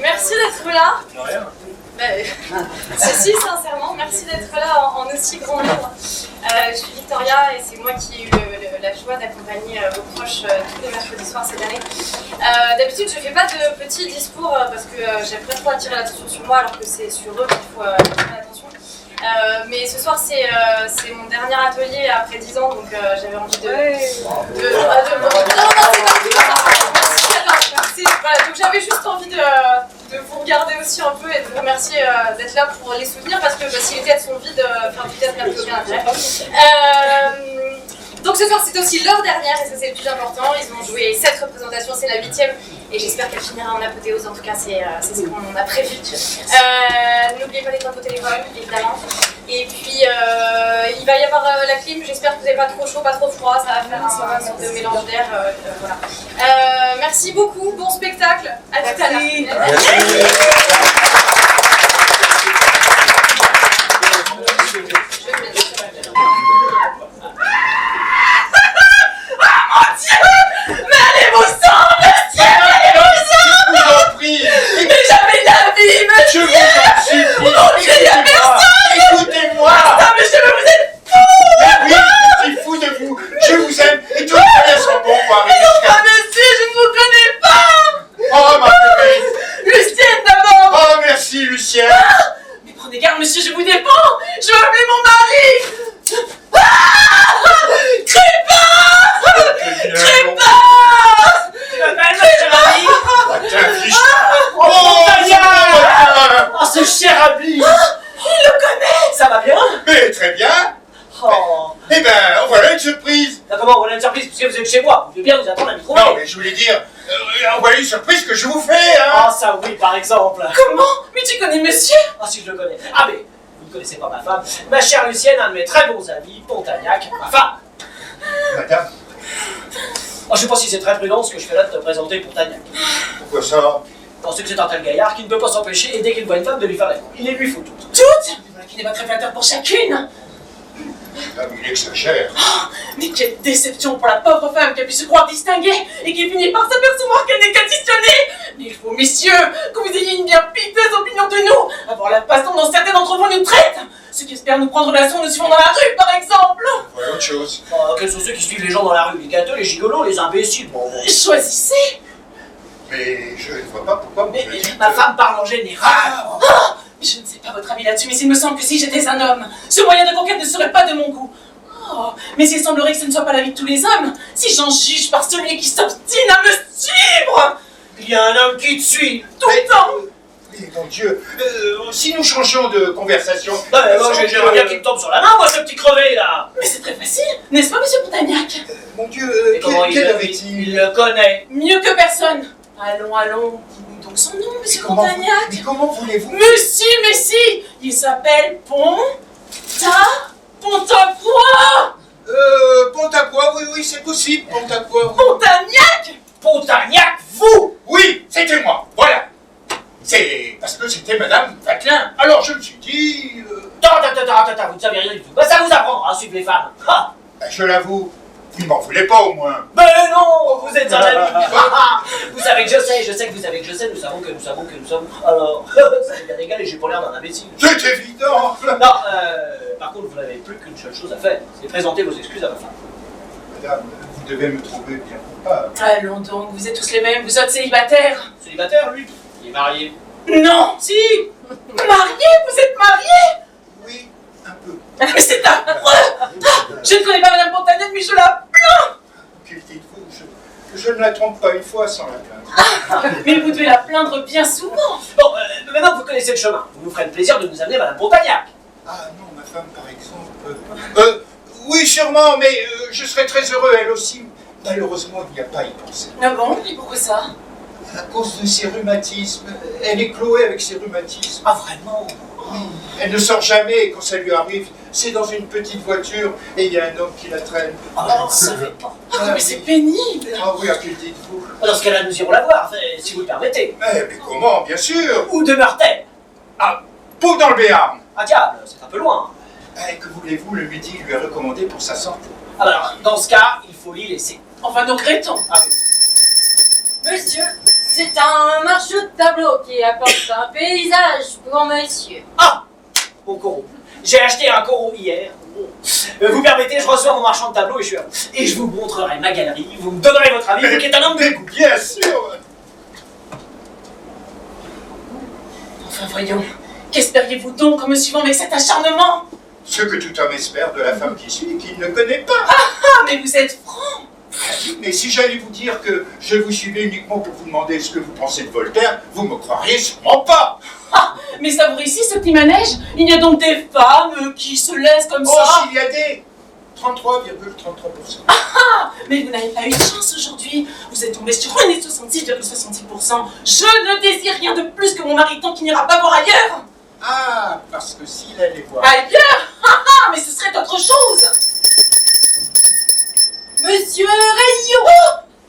Merci d'être là. Si, sincèrement, merci d'être là en aussi grand nombre. Je suis Victoria et c'est moi qui ai eu la joie d'accompagner vos proches tous les mercredis soirs cette année. D'habitude, je ne fais pas de petits discours parce que j'aime pas trop attirer l'attention sur moi alors que c'est sur eux qu'il faut attirer l'attention. Mais ce soir, c'est mon dernier atelier après 10 ans, donc j'avais envie de... Donc j'avais juste envie de vous regarder aussi un peu et de vous remercier d'être là pour les soutenir parce que si les têtes sont vides, enfin peut-être n'a plus aucun intérêt. Donc ce soir c'est aussi leur dernière et ça c'est le plus important. Ils ont joué 7 représentations, c'est la 8e et j'espère qu'elle finira en apothéose, en tout cas c'est ce qu'on a prévu. N'oubliez pas d'éteindre vos téléphones évidemment. Et puis il va y avoir la clim, j'espère que vous n'avez pas trop chaud, pas trop froid, ça va faire un sorte de mélange d'air. Voilà. Merci beaucoup, bon spectacle, à tout à l'heure. Je vous en supplie, écoutez-moi. Putain, mais vous êtes fous. Oui, je suis fou de vous. Je vous aime et toutes les rien sont bons pour arriver jusqu'à... Ah, monsieur, je ne vous connais pas. Oh, ma bébé. Lucienne, d'abord. Oh, merci, Lucienne. Ah, mais prenez garde, monsieur, je vous défends. Je vais appeler mon mari. Crépin. Oh, ce cher Abli. Il le connaît. Ça va bien? Mais très bien. Oh. Eh ben, voilà une surprise. Comment, voilà une surprise, puisque vous êtes chez moi. Vous devez bien vous attendre à m'y trouver. Non, mais je voulais dire, voilà une surprise que je vous fais, hein. Ah, ça oui, par exemple. Comment? Mais tu connais monsieur? Ah, si je le connais. Ah, mais vous ne connaissez pas ma femme. Ma chère Lucienne, un de mes très bons amis, Pontagnac, ma femme. Madame, Oh, je sais pas si c'est très prudent ce que je fais là de te présenter Pontagnac. pourquoi ça? Pensez que c'est un tel gaillard qui ne peut pas s'empêcher, et dès qu'il voit une femme, de lui faire la cour. Il les lui faut toutes. Toutes? Voilà qui n'est pas très flatteur pour chacune. Ah, mais il exagère. Mais quelle déception pour la pauvre femme qui a pu se croire distinguée et qui finit par s'apercevoir qu'elle n'est qu'additionnée. Mais il faut, messieurs, que vous ayez une bien piteuse opinion de nous, avoir la façon dont certains d'entre vous nous traitent. Ceux qui espèrent nous prendre la leçon nous suivons dans la rue, par exemple. Voilà autre chose. Oh, quels sont ceux qui suivent les gens dans la rue? Les gâteux, les gigolos, les imbéciles. Bon. Choisissez. Mais je ne vois pas pourquoi vous Mais me dites... ma femme parle en général. Ah, mais je ne sais pas votre avis là-dessus, mais il me semble que si j'étais un homme, ce moyen de conquête ne serait pas de mon goût. Oh, mais il semblerait que ce ne soit pas la vie de tous les hommes, si j'en juge par celui qui s'obstine à me suivre. Il y a un homme qui te suit. Tout le temps. Mais mon Dieu, si nous changeons de conversation... Bah, moi, j'aimerais bien qu'il me tombe sur la main, moi, ce petit crevé, là. Mais c'est très facile, n'est-ce pas, monsieur Pontagnac? Mon Dieu, Et comment quel homme il est-il? le connaît. Mieux que personne. Allons, allons, dites-nous donc son nom, monsieur Pontagnac. Mais comment voulez-vous... Mais si, il s'appelle Pontacroix. Pont-à-quoi? Oui, c'est possible, Pont-à-quoi. Pontagnac. Pontagnac, vous. Oui, c'était moi, voilà. C'est parce que c'était Madame Vatelin. Alors je me suis dit... Attends, vous ne savez rien du tout. Bah, ça vous apprendra à suivre les femmes. Ah. Je l'avoue, vous ne m'en voulez pas au moins. Ben non, vous êtes un ami. Vous savez que je sais que vous savez que je sais, nous savons que nous savons. Alors, ça s'est bien égal et j'ai pas l'air d'un imbécile. C'est évident. Non, par contre, vous n'avez plus qu'une seule chose à faire, c'est présenter vos excuses à ma femme. Madame, vous devez me trouver bien coupable. Allons donc, vous êtes tous les mêmes, vous êtes célibataires. Célibataire, lui. Il est marié. Non. Si. Marié, vous êtes marié. Oui, un peu. Mais c'est affreux. Je ne connais pas Madame Pontagnac, mais je la plains. Que dites-vous, je ne la trompe pas une fois sans la plaindre. Mais vous devez la plaindre bien souvent. Bon, maintenant que vous connaissez le chemin, vous nous ferez le plaisir de nous amener Madame Pontagnac. Ah non, ma femme par exemple... oui, sûrement, mais je serais très heureux, elle aussi. Malheureusement, il n'y a pas à y penser. Ah bon? Et pourquoi ça? À cause de ses rhumatismes. Elle est clouée avec ses rhumatismes. Ah, vraiment? Oui. Elle ne sort jamais et quand ça lui arrive, c'est dans une petite voiture et il y a un homme qui la traîne. Ah, je ne savais pas. Ah, mais c'est pénible. Ah oui, à qui dites-vous? Dans ce cas-là, nous irons la voir, si vous le permettez. Mais comment, bien sûr? Où demeure-t-elle? Ah, Pau dans le Béarn. Ah, diable, c'est un peu loin. Que voulez-vous, le midi lui a recommandé pour sa santé. Alors, dans ce cas, il faut l'y laisser. Enfin, nous regrettons. Ah oui. Monsieur, c'est un marchand de tableau qui apporte un paysage pour monsieur. Ah, mon corot. J'ai acheté un corot hier. Vous permettez, je reçois mon marchand de tableau et je vous montrerai ma galerie. Vous me donnerez votre avis, vous qui êtes un homme de goût. Bien sûr. Enfin, voyons. Qu'espériez-vous donc en me suivant avec cet acharnement? Ce que tout homme espère de la femme qui suit et qu'il ne connaît pas. Ah, mais vous êtes franc. Mais si j'allais vous dire que je vous suivais uniquement pour vous demander ce que vous pensez de Voltaire, vous me croiriez sûrement pas. Ah, mais savez ici ce petit manège? Il y a donc des femmes qui se laissent comme Oh, ça? s'il y a des 33,33%. Ah, mais vous n'avez pas eu de chance aujourd'hui. Vous êtes tombé sur un et 66,66%. Je ne désire rien de plus que mon mari tant qu'il n'ira pas voir ailleurs. Ah, parce que s'il allait voir... Ailleurs? Ah, mais ce serait autre chose. Monsieur Rayon!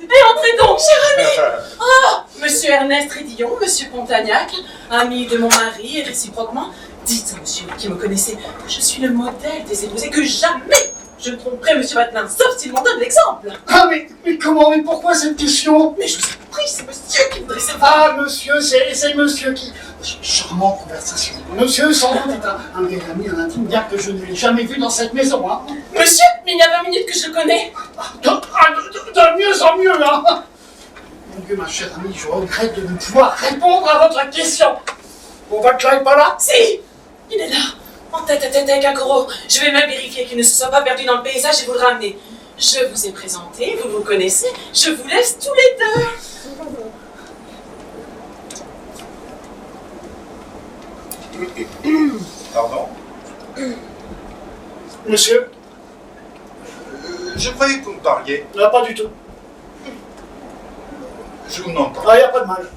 Mais entrez donc, cher ami. Monsieur Ernest Rédillon, monsieur Pontagnac, ami de mon mari et réciproquement, dites à monsieur qui me connaissait que je suis le modèle des épousés, que jamais je ne tromperai monsieur Vatelin, sauf s'il m'en donne l'exemple. Ah, mais comment, mais pourquoi cette question? Mais je vous en prie, c'est monsieur qui voudrait savoir. Ah, monsieur, c'est monsieur qui... Charmante conversation. Monsieur, sans doute, est un vieil ami, un intime, bien que je ne l'ai jamais vu dans cette maison, hein. Monsieur, mais il y a 20 minutes que je le connais. De mieux en mieux, hein. Mon Dieu, ma chère amie, je regrette de ne pouvoir répondre à votre question. Mon Vatelin n'est pas là? Si, il est là, en tête à tête avec un gros. Je vais même vérifier qu'il ne se soit pas perdu dans le paysage et vous le ramener. Je vous ai présenté, vous vous connaissez, je vous laisse tous les deux. Pardon? Monsieur? Je croyais que vous me parliez. Non, pas du tout. Je vous n'entends. Ah, il n'y a pas de mal.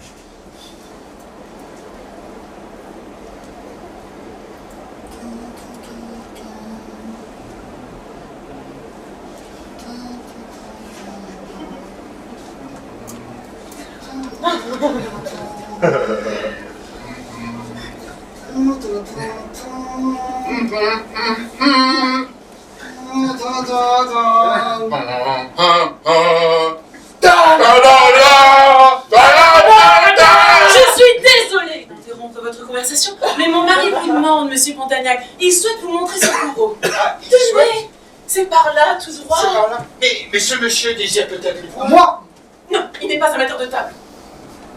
Je suis désolée d'interrompre votre conversation, mais mon mari vous demande, monsieur Pontagnac. Il souhaite vous montrer son coraux. Ah, il souhaite- Tenez, c'est par là, tout droit. C'est par là. Mais ce monsieur désire peut-être les voir. Moi? Non, il n'est pas amateur de table.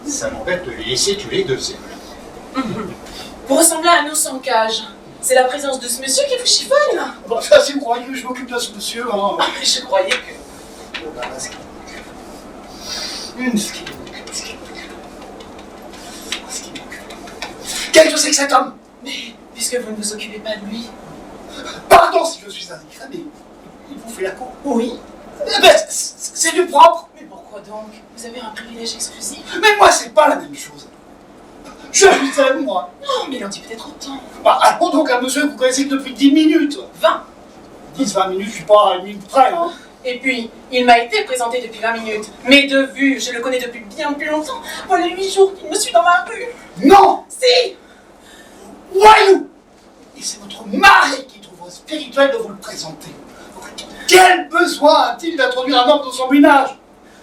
Ça m'embête de les laisser tous les deux, c'est vrai. Vous ressemblez à un ours en cage. C'est la présence de ce monsieur qui vous chiffonne. Bon, ça, si vous croyez que je m'occupe de ce monsieur, hein. Ah, mais je croyais que... Bon, bah, ce qui Qu'est-ce que c'est que cet homme? Mais, puisque vous ne vous occupez pas de lui... Pardon si je suis indiscret, mais il vous fait la cour. Oui. Eh ben, c'est du propre. Mais pourquoi donc? Vous avez un privilège exclusif? Mais moi, c'est pas la même chose. Je vous aime, moi. Non, mais il en dit peut-être autant. Bah, allons donc un monsieur que vous connaissez depuis 10 minutes. 20. 10-20 minutes, je suis pas à une minute près, hein. Et puis, il m'a été présenté depuis 20 minutes. Mais de vue, je le connais depuis bien plus longtemps. Voilà 8 jours qu'il me suit dans ma rue. Non! Si! Voyou! Et c'est votre mari qui trouve spirituel de vous le présenter. Quel besoin a-t-il d'introduire un homme dans son ménage?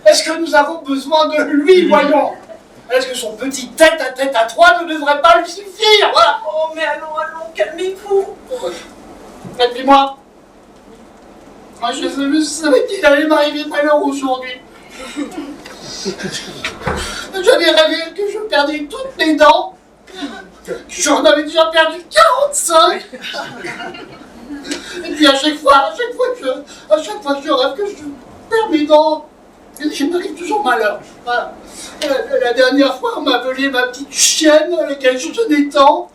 Est-ce que nous avons besoin de lui, voyons? Est-ce que son petit tête-à-tête à trois ne devrait pas lui suffire? Voilà. Oh, mais allons, calmez-vous. Et puis moi, je savais qu'il allait m'arriver malheur aujourd'hui. J'avais rêvé que je perdais toutes mes dents. J'en avais déjà perdu 45. Et puis à chaque fois que je rêve que je perds mes dents, il m'arrive toujours malheur. Voilà. La dernière fois, on m'a volé ma petite chienne à laquelle je tenais tant.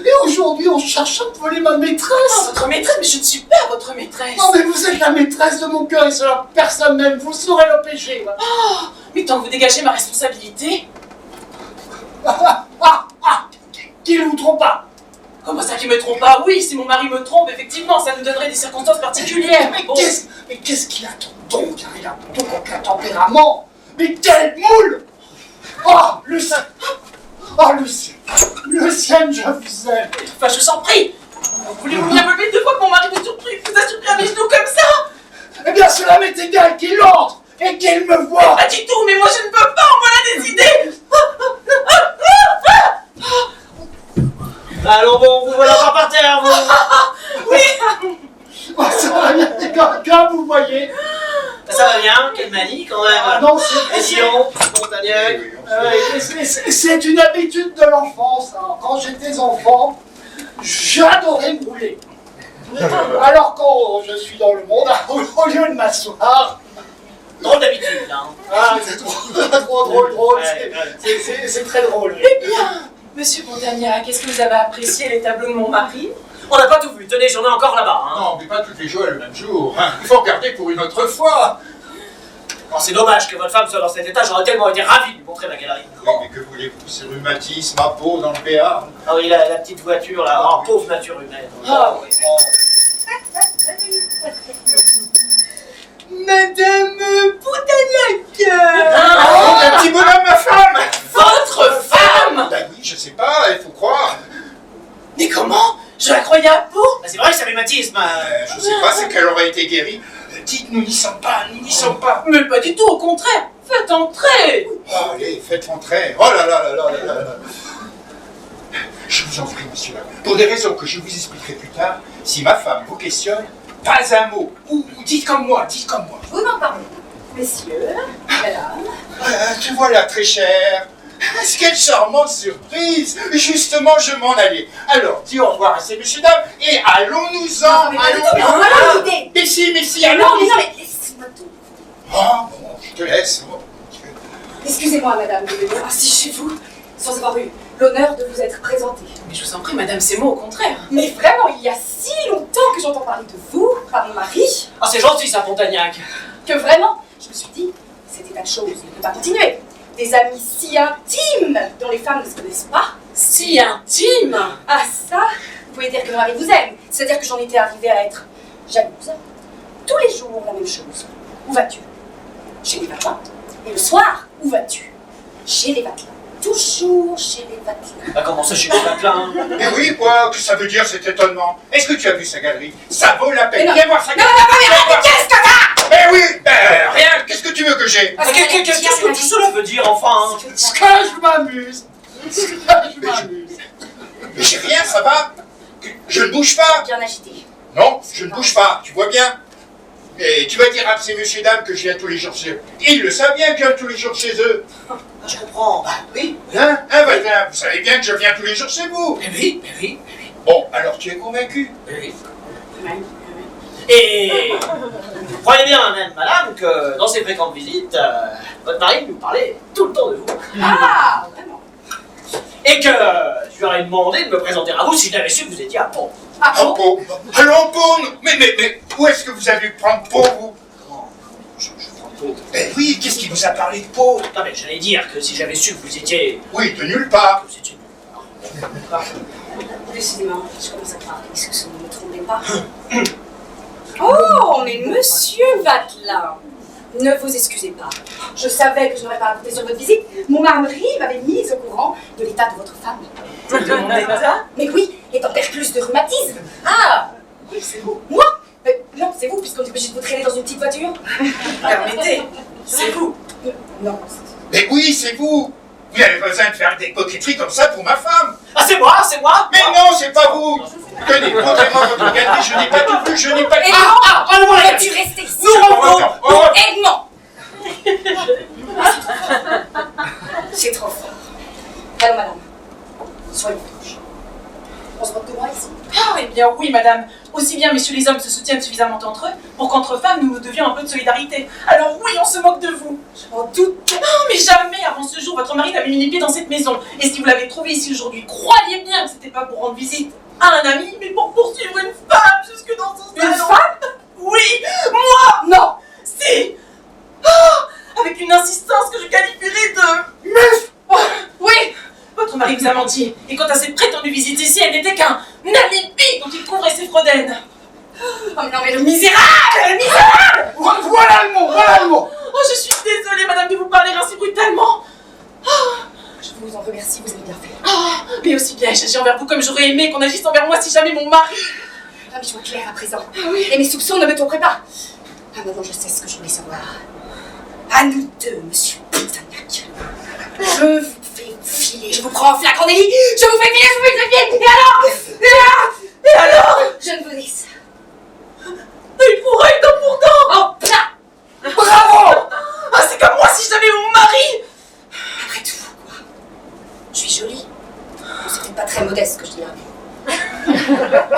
Et aujourd'hui, on cherche à me voler ma maîtresse. Oh, votre maîtresse? Mais je ne suis pas votre maîtresse. Non, mais vous êtes la maîtresse de mon cœur et cela personne n'aime. Vous saurez l'empêcher. Voilà. Oh, mais tant que vous dégagez ma responsabilité. Qu'il ne vous trompe pas. Comment ça qui me trompe pas? Oui, si mon mari me trompe, effectivement, ça nous donnerait des circonstances particulières. Mais Bon. qu'est-ce qu'il attend donc? Il a donc aucun tempérament. Mais quel moule! Oh, Lucien! Oh, Lucien! Lucien, je vous aime! Enfin, je vous en prie. Voulez-vous bien me lever 2 fois que mon mari me surpris, vous a surpris à mes genoux comme ça? Eh bien, cela m'est égal qu'il entre et qu'il me voie. Pas du tout, mais moi je ne peux pas, en voilà des idées. Allons bon, vous voilà pas par terre, vous. Ah, ça va bien, quelqu'un, vous voyez. Ça va bien, quelle manie quand même. Ah non, Et Sion, Montagnac. c'est une habitude de l'enfance. Hein. Quand j'étais enfant, j'adorais me rouler. Alors quand je suis dans le monde, au lieu de m'asseoir, Drôle d'habitude, hein. ah, c'est trop drôle, Ouais, c'est très drôle. Eh bien, monsieur Montagnac, est-ce que vous avez apprécié les tableaux de mon mari? On n'a pas tout vu, tenez, j'en ai encore là-bas. Hein. Non, mais pas toutes les joies le même jour. Hein. Il faut regarder pour une autre fois. Oh, c'est dommage que votre femme soit dans cet état, j'aurais tellement été ravi de lui montrer ma galerie. Oui, mais que voulez-vous, c'est rhumatisme, ma peau dans le béarn. Ah oui, la petite voiture là, oh, pauvre nature humaine. Ah oui. Madame Montagnac. Oh, un petit bonhomme, ma femme. Votre femme? Ben oui, je sais pas, il faut croire. Mais comment? Je la croyais à peau. Bah, c'est vrai que c'est rhumatisme. Je sais pas, c'est qu'elle aurait été guérie. Dites, nous n'y sommes pas, nous n'y sommes pas. Mais pas du tout, au contraire. Faites entrer. Oh, allez, faites rentrer. Oh là là là là là là là. Je vous en prie, monsieur. Pour des raisons que je vous expliquerai plus tard, si ma femme vous questionne, pas un mot. Ou dites comme moi, dites comme moi. Vous m'en parlez. Messieurs, madame. Te voilà, très cher. Quelle charmante surprise. Justement, je m'en allais. Alors, dis au revoir à ces messieurs dames et allons-nous-en. Non, mais pas du tout, mais Allons-nous. voilà l'idée. Mais si, Non, allons-nous. mais laissez-moi tout. Oh, bon, je te laisse. Oh, Dieu. Excusez-moi, madame, de venir assis chez vous sans avoir eu l'honneur de vous être présentée. Mais je vous en prie, madame, c'est moi, au contraire. Mais vraiment, il y a si longtemps que j'entends parler de vous par mon mari Ah, c'est gentil ça, Montagnac. que vraiment, je me suis dit, cet état de choses ne peut pas continuer. Des amis si intimes dont les femmes ne se connaissent pas. Si intime. Ah ça, vous pouvez dire que mon mari vous aime. C'est-à-dire que j'en étais arrivée à être jalouse. Tous les jours, la même chose. Où vas-tu? Chez les Vatelin. Et le soir, où vas-tu? Chez les Vatelin. Toujours chez les Vatelin. Bah, comment ça, chez les Vatelin? Mais oui, quoi, que ça veut dire cet étonnement? Est-ce que tu as vu sa galerie? Ça vaut la peine. Mais non. Viens voir sa Non, galerie. non, mais arrête, qu'est-ce que t'as? Mais oui, ben rien, qu'est-ce que tu veux que j'ai? Qu'est-ce que tout cela veut dire, enfin? Ce que je m'amuse. Mais j'ai rien, ça va? Je ne bouge pas. Bien agité. Non, je ne bouge pas, tu vois bien. Et tu vas dire à ces messieurs dames que je viens tous les jours chez eux. Ils le savent bien que je viens tous les jours chez eux. Ah, je comprends. Bah oui. Hein, Vatelin, vous savez bien que je viens tous les jours chez vous. Mais oui, mais oui, mais oui. Bon, alors tu es convaincu? Mais oui. Et vous croyez bien, même, madame, que dans ses fréquentes visites, votre mari nous parlait tout le temps de vous. Ah, vraiment. Et que je lui aurais demandé de me présenter à vous si j'avais su que vous étiez à Pont. Ah En bon? Pau. Allons, Pau. Mais où est-ce que vous avez pu prendre Pau, vous? Comment je prends Pont. Ben oui, qu'est-ce qui vous a parlé de Pau? Non mais j'allais dire que si j'avais su que vous étiez... Oui, de nulle part. Que vous étiez... Décidément, je commence à croire que ce ne me trouvez pas. Oh, mais monsieur Vatelin, ne vous excusez pas. Je savais que je n'aurais pas à compter sur votre visite. Mon mari m'avait mise au courant de l'état de votre femme. De mon état? Mais oui, étant percluse de rhumatisme. Ah, oui, c'est vous. Moi? Non, c'est vous, puisqu'on est obligé de vous traîner dans une petite voiture. Permettez, c'est vous. Non, Mais oui, c'est vous. Vous n'avez pas besoin de faire des coquetteries comme ça pour ma femme. Ah c'est moi, c'est moi. Mais non, c'est pas vous. Tenez, montrez-moi votre galerie, je n'ai pas tout vu, je n'ai pas... Et enlevons la non, galerie. tu restes ici. Nous revenons. Aide-moi. C'est trop fort. Allons, madame. Soyez franche. On se moque de moi ici. Ah, eh bien oui, madame. Aussi bien messieurs les hommes se soutiennent suffisamment entre eux pour qu'entre femmes nous nous devions un peu de solidarité. Alors oui, on se moque de vous. Je m'en doute. Oh, mais jamais avant ce jour votre mari n'avait mis les pieds dans cette maison. Et si vous l'avez trouvé ici aujourd'hui, croyez bien que c'était pas pour rendre visite à un ami, mais pour poursuivre une femme jusque dans son salon. Une femme? Oui, moi. Non. Si. Ah, avec une insistance que je qualifierais de... Meuf. Oh, oui. Votre mari vous a menti. Et quant à cette prétendue visite ici, elle n'était qu'un alibi dont il couvrait ses fredaines. Oh, mais non, mais le misérable. Voilà le mot, voilà le mot. Oh, je suis désolée, madame, de vous parler ainsi brutalement. Je vous en remercie, vous avez bien fait. Oh, mais aussi bien j'agis envers vous comme j'aurais aimé qu'on agisse envers moi si jamais mon mari... Ah, mais je vois clair à présent. Et mes soupçons ne me tromperaient pas. Ah, maintenant, je sais ce que je voulais savoir. À nous deux, monsieur Putanac. Je vous fais filer, je vous prends en flagrant délit, je vous fais filer, je vous fais filer, et alors je ne vous dis ça. Il pourrait être pourtant. Oh, plat. Bravo. Ah, c'est comme moi si j'avais mon mari. Après tout, quoi. Je suis jolie. C'est peut-être pas très modeste ce que je dis là.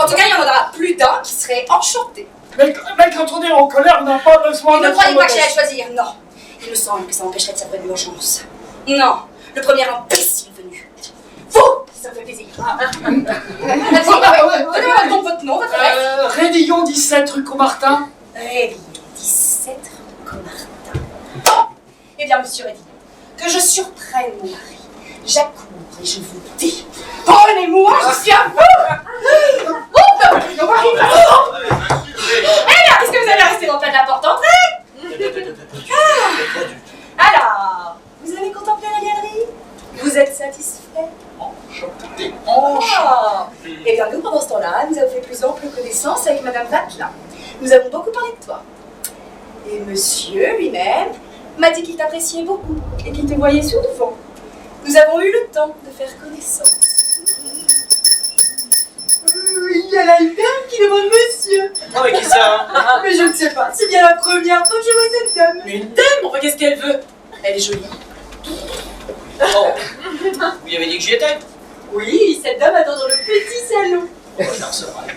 En tout cas, il y en aura plus d'un qui serait enchanté. Mais quand on est en colère, on n'a pas besoin Et ne d'être croyez pas que j'ai à modeste. choisir, non. Il me semble que ça empêcherait de servir d'urgence. Non, le premier imbécile venu. Vous, ça me fait plaisir. Donnez-moi donc votre nom, votre adresse. Rédillon 17 rue Comartin. Rédillon 17 rue Comartin. Eh bien, monsieur Rédillon, que je surprenne mon mari. J'accours et je vous dis, prenez-moi, je suis à vous. Oh, mon mari, eh bien, qu'est-ce que vous avez resté dans la porte d'entrée? Alors, vous avez contemplé la galerie? Vous êtes satisfait? Enchanté. Ah. Eh bien, nous, pendant ce temps-là, nous avons fait plus ample connaissance avec Madame Vatelin. Nous avons beaucoup parlé de toi. Et monsieur lui-même m'a dit qu'il t'appréciait beaucoup et qu'il te voyait souvent. Nous avons eu le temps de faire connaissance. Il y a la dame qui demande monsieur. Non, mais qui ça? Mais je ne sais pas, c'est bien la première fois que je vois cette dame. Mais une dame, enfin qu'est-ce qu'elle veut? Elle est jolie. Oh. Vous lui avez dit que j'y étais? Oui, cette dame attend dans le petit salon. Non, c'est vrai.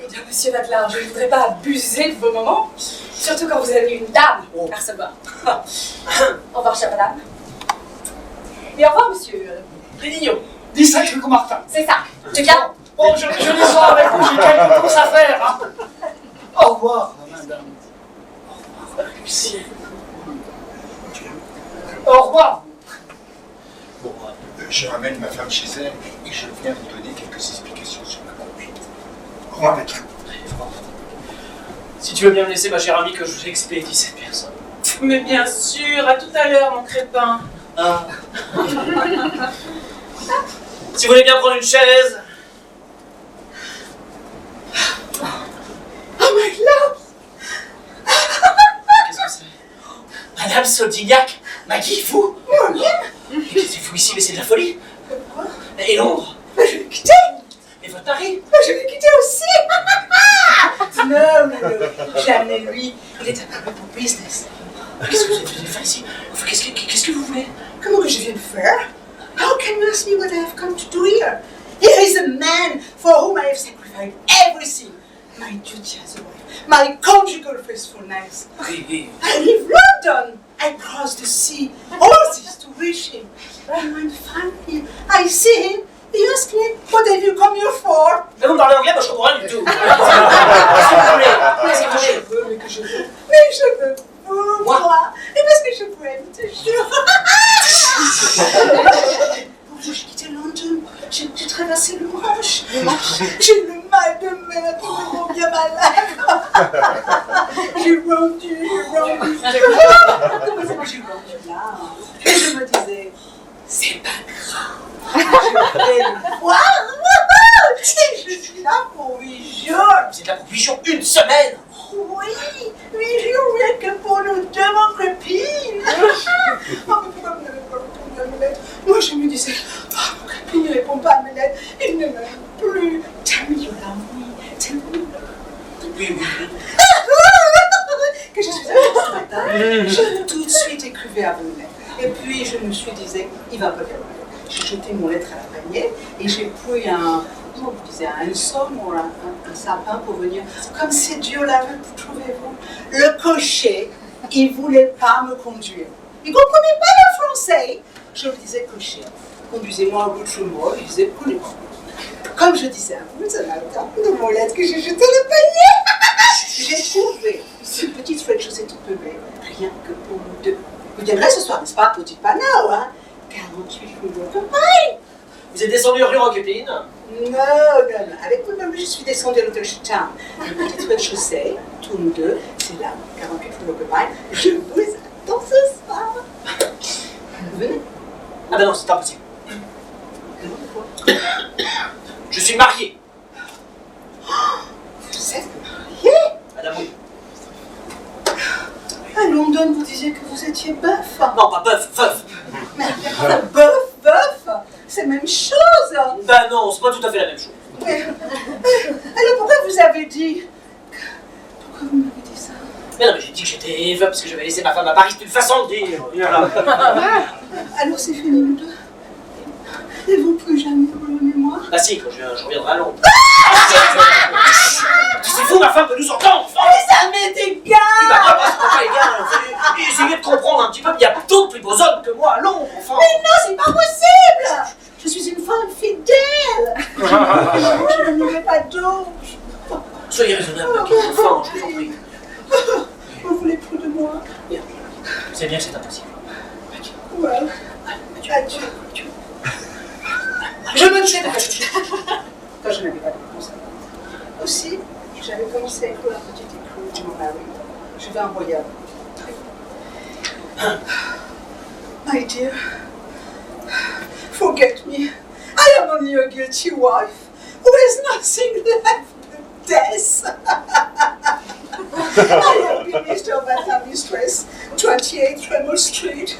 Eh bien, monsieur Vatelin, je ne voudrais pas abuser de vos moments, surtout quand vous avez une dame à recevoir. Au revoir, chère madame. Et au revoir, monsieur. Rédillon. 17 rue Comartin. C'est ça. Tu viens? Oh, je descends avec vous, j'ai quelque chose à faire. Hein. Au revoir, madame. Au revoir, Lucie. Au revoir. Bon, je ramène ma femme chez elle et je viens vous donner quelques explications sur ma conduite. Au revoir, Vatelin. Si tu veux bien me laisser, ma chère amie, que je vous expédie cette personne. Mais bien sûr, à tout à l'heure, mon crépin. Ah. Si vous voulez bien prendre une chaise. Oh my love. Qu'est-ce que c'est? Madame Soldignac, Maggie, vous? Moi-même? Qu'est-ce que vous ici? Mais c'est de la folie. Pourquoi? Et Londres? Mais je l'ai quitté. Et votre mari? Mais je l'ai quitté aussi. Non. J'ai amené lui. Il est apparu pour business. Qu'est-ce que vous venez faire ici? Enfin, qu'est-ce que vous voulez? Comment que je viens de faire? How can you ask me what I have come to do here? Here is a man for whom I have sacrificed everything. My duty as a wife, my conjugal faithfulness. Oui. I leave London. I cross the sea, all this to reach him. And when finally I see him, he asks me, what have you come here for? Mais vous me parlez anglais, moi je comprends rien du tout. Qu'est-ce que vous voulez? Mais que je veux. Mais je veux vous, moi. Et parce que je vous aime toujours. J'ai quitté London, j'ai traversé le Manche, j'ai le mal de mer qui me rend bien malade. J'ai vendu. J'ai vendu là. Et je me disais, c'est pas grave, je vais le voir. Et je suis là pour 8 jours. Vous êtes là pour 8 jours, une semaine. Oui, 8 jours, rien que pour nous deux, mon copine. Oh, mais pourquoi vous n'avez pas répondu à mes lettres? Moi, je me disais, oh, mon copine ne répond pas à mes lettres, il ne m'aime plus. Tell me you love me, tell me you love me. Oui. Que je suis arrivée ce matin, j'ai tout de suite écrivé à vos lettres. Et puis, je me suis dit, il va pas dire. J'ai jeté mon lettre à la panier et j'ai pris comment vous disiez, un somme ou un sapin pour venir. Comme c'est Dieu la veut, trouvez-vous. Le cocher, il ne voulait pas me conduire. Il ne comprenait pas le français. Je lui disais, cocher, conduisez-moi au bout de chemin. Il disait, prenez-moi. Comme je disais à vous, ce matin, de mon lettre que j'ai jeté le panier, j'ai trouvé une petite chaussette toute peuplée, rien que pour nous deux. Vous viendrez ce soir, n'est-ce pas, petit panneau, hein? 48 jours de paille. Vous êtes descendu rue Roquepine? Non. Avec vous-même, je suis descendue à l'hôtel Chitin. Une petite rez-de-chaussée, tous nous deux, c'est là, 48 jours de paille. Je vous attends ce soir. Vous venez? Ah ben non, c'est impossible. Pourquoi? Je suis marié. Vous êtes marié? vous étiez bœuf. Non, pas bœuf, veuf. Mais bœuf, c'est la même chose. Ben non, c'est pas tout à fait la même chose. Mais, alors pourquoi vous avez dit... Pourquoi vous m'avez dit ça? Mais non, mais j'ai dit que j'étais veuf parce que j'avais laissé ma femme à Paris, c'est une façon de dire. Voilà. Alors c'est fini le deux. Et vous plus jamais revenez-moi. Bah si, quand je reviendrai à Londres. C'est fou, ma femme peut nous entendre. Mais ça m'est égal. Bah moi, c'est pas égal. Essayez de comprendre un petit peu, il y a d'autres plus beaux hommes que moi à Londres, enfin. Mais non, c'est pas possible. Je suis une femme fidèle. Je n'en aurai pas d'autre. Soyez raisonnable, enfin, je vous en prie. Vous voulez plus de moi? C'est bien que c'est impossible. Ouais. Adieu. Je me disais Quand je n'avais pas commencé. Aussi, j'avais commencé à écouter la petite école de mon mari. Je vais en voyage. My dear, forget me. I am only a guilty wife who has nothing left but death. I am minister of my mistress, 28 Tremor Street,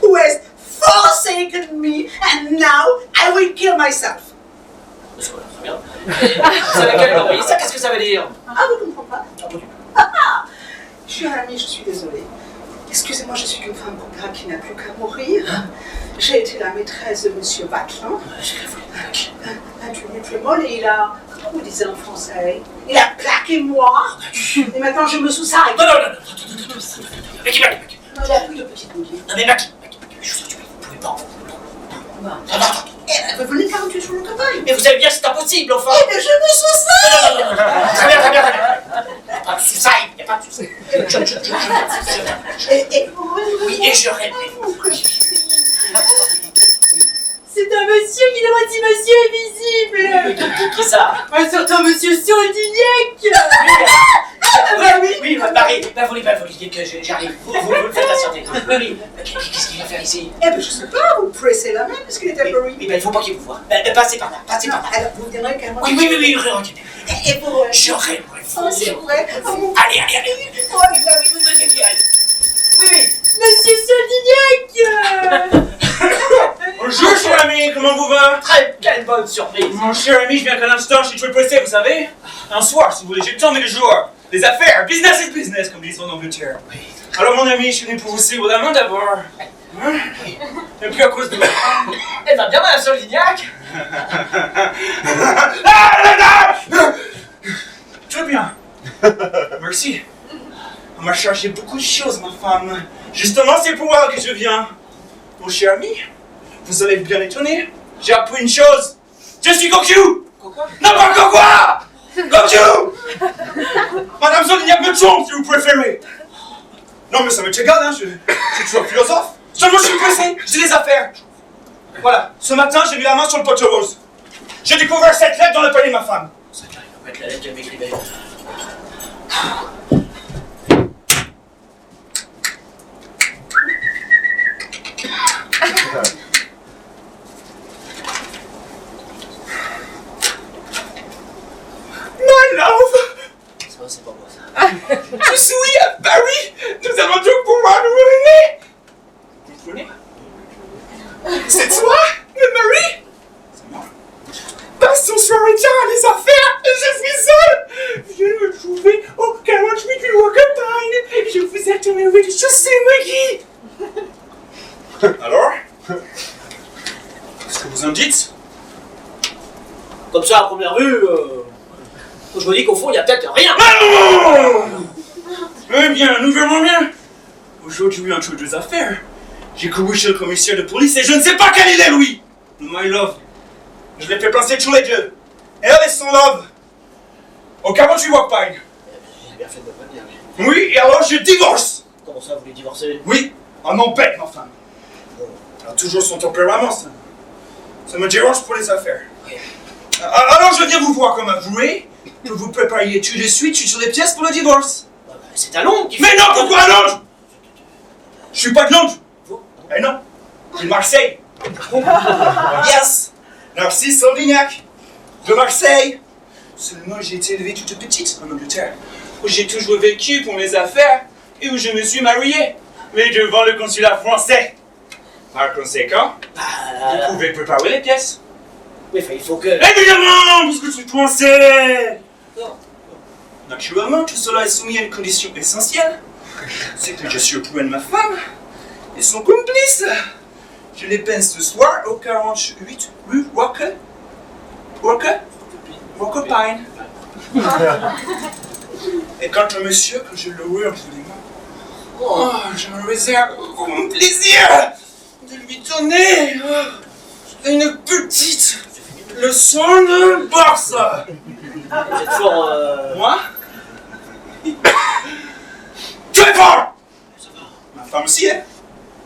who has forsaken me, and now I will kill myself. Très bien. Vous savez qu'elle m'a envoyé ça, qu'est-ce que ça veut dire? Ah, vous ne comprenez pas? Cher ami, je suis désolée. Excusez-moi, je suis une femme brave qui n'a plus qu'à mourir. J'ai été la maîtresse de Monsieur Vatelin. Tu n'es plus molle et il a, comment vous disiez en français, il a plaqué moi. Et maintenant je me sous-saille. Non. Maki. Non, il a plus de petite bougie. Non mais Maki, je suis sûr que vous pouvez pas. Non. Elle veut venir 48 jours au travail. Mais vous savez bien que c'est impossible, enfin. Eh bien, je me sous-saille. Non. Très bien. Il n'y a pas de sous-saille, il n'y a pas de sous-saille. Oui, et je répète. C'est un monsieur qui doit dire monsieur invisible. Qui ça? Un certain monsieur Soldignac. Oui, Marie, vous voulez que j'arrive. Vous le faites patienter. Oui. Qu'est-ce qu'il va faire ici? Eh bien, je sais pas, vous pressez la main parce qu'il est à Paris. Oui, il ne faut pas qu'il vous voie. Passez par là, Alors, vous direz qu'elle m'a... Oui, reculez. Et pour... J'aurais Oh, c'est vrai. Allez. Oui. Monsieur Soldignac. Bonjour cher ami, comment vous va? Quelle bonne surprise. Mon cher ami, je viens qu'un instant, je suis tué pressé, vous savez? Un soir, si vous voulez, j'ai tourné le jour. Les affaires, business is business, comme disent en Angleterre. Oui. Alors mon ami, je suis venu pour vous serrer la main d'abord. Hein? Et puis à cause de... Elle va bien, madame Soldignac. Très bien. Merci. On m'a chargé beaucoup de choses, ma femme. Justement, c'est pour elle que je viens. Mon cher ami, vous allez bien étonner. J'ai appris une chose. Je suis cocu. Quoi? Non, pas quoi. Cocu. Madame Soldignac me trompe, si vous préférez. Non, mais ça m'est égal, hein. Je suis toujours philosophe. Seulement, je suis pressé. J'ai des affaires. Voilà. Ce matin, j'ai mis la main sur le poteau rose. J'ai découvert cette lettre dans le panier de ma femme. Ça il va mettre la lettre qu'elle m'écrivait. My love. C'est pas moi ça. Je suis à Paris. Nous allons tout pouvoir nous réunir. Vous comprenez? C'est toi, le mari? C'est moi. Passe ton soirée les affaires et je suis seule. Viens me trouver au 48 rue Walker-Pine. Je vous attends au rez-de-chaussée, Maggie. Alors? Qu'est-ce que vous en dites? Comme ça, à première vue, je me dis qu'au fond, il y a peut-être rien. Eh bien, nous verrons bien. Aujourd'hui, entre deux affaires, j'ai couru chez le commissaire de police et je ne sais pas quel il est, lui. My love. Je l'ai fait passer tous les deux. Et elle et son love. Au 48 Walk-Pine. J'ai bien fait de me prévenir. Oui, et alors je divorce. Comment ça, vous voulez divorcer? Oui, un embête, ma femme. Elle a toujours son tempérament, ça. Ça me dérange pour les affaires. Alors je viens vous voir comme avoué, que vous prépariez tout de suite sur les pièces pour le divorce. C'est à Londres qu'il Mais non, pourquoi à Londres? Je suis pas de Londres. Eh non, je suis de Marseille. Yes, Narcisse Soldignac, de Marseille. Seulement j'ai été élevée toute petite en Angleterre, où j'ai toujours vécu pour mes affaires et où je me suis marié. mais devant le consulat français. Par conséquent, vous pouvez préparer les pièces. Mais il faut que... Évidemment, parce que je suis coincé. Non. Naturellement, tout cela est soumis à une condition essentielle. C'est que je surprenne ma femme et son complice. Je les peine ce soir au 48 rue Walker Pine. Et quant au monsieur que je loue absolument, je me réserve pour mon plaisir de lui donner une petite leçon de boxe. Vous êtes fort... Moi? Très fort! Ma femme aussi, hein?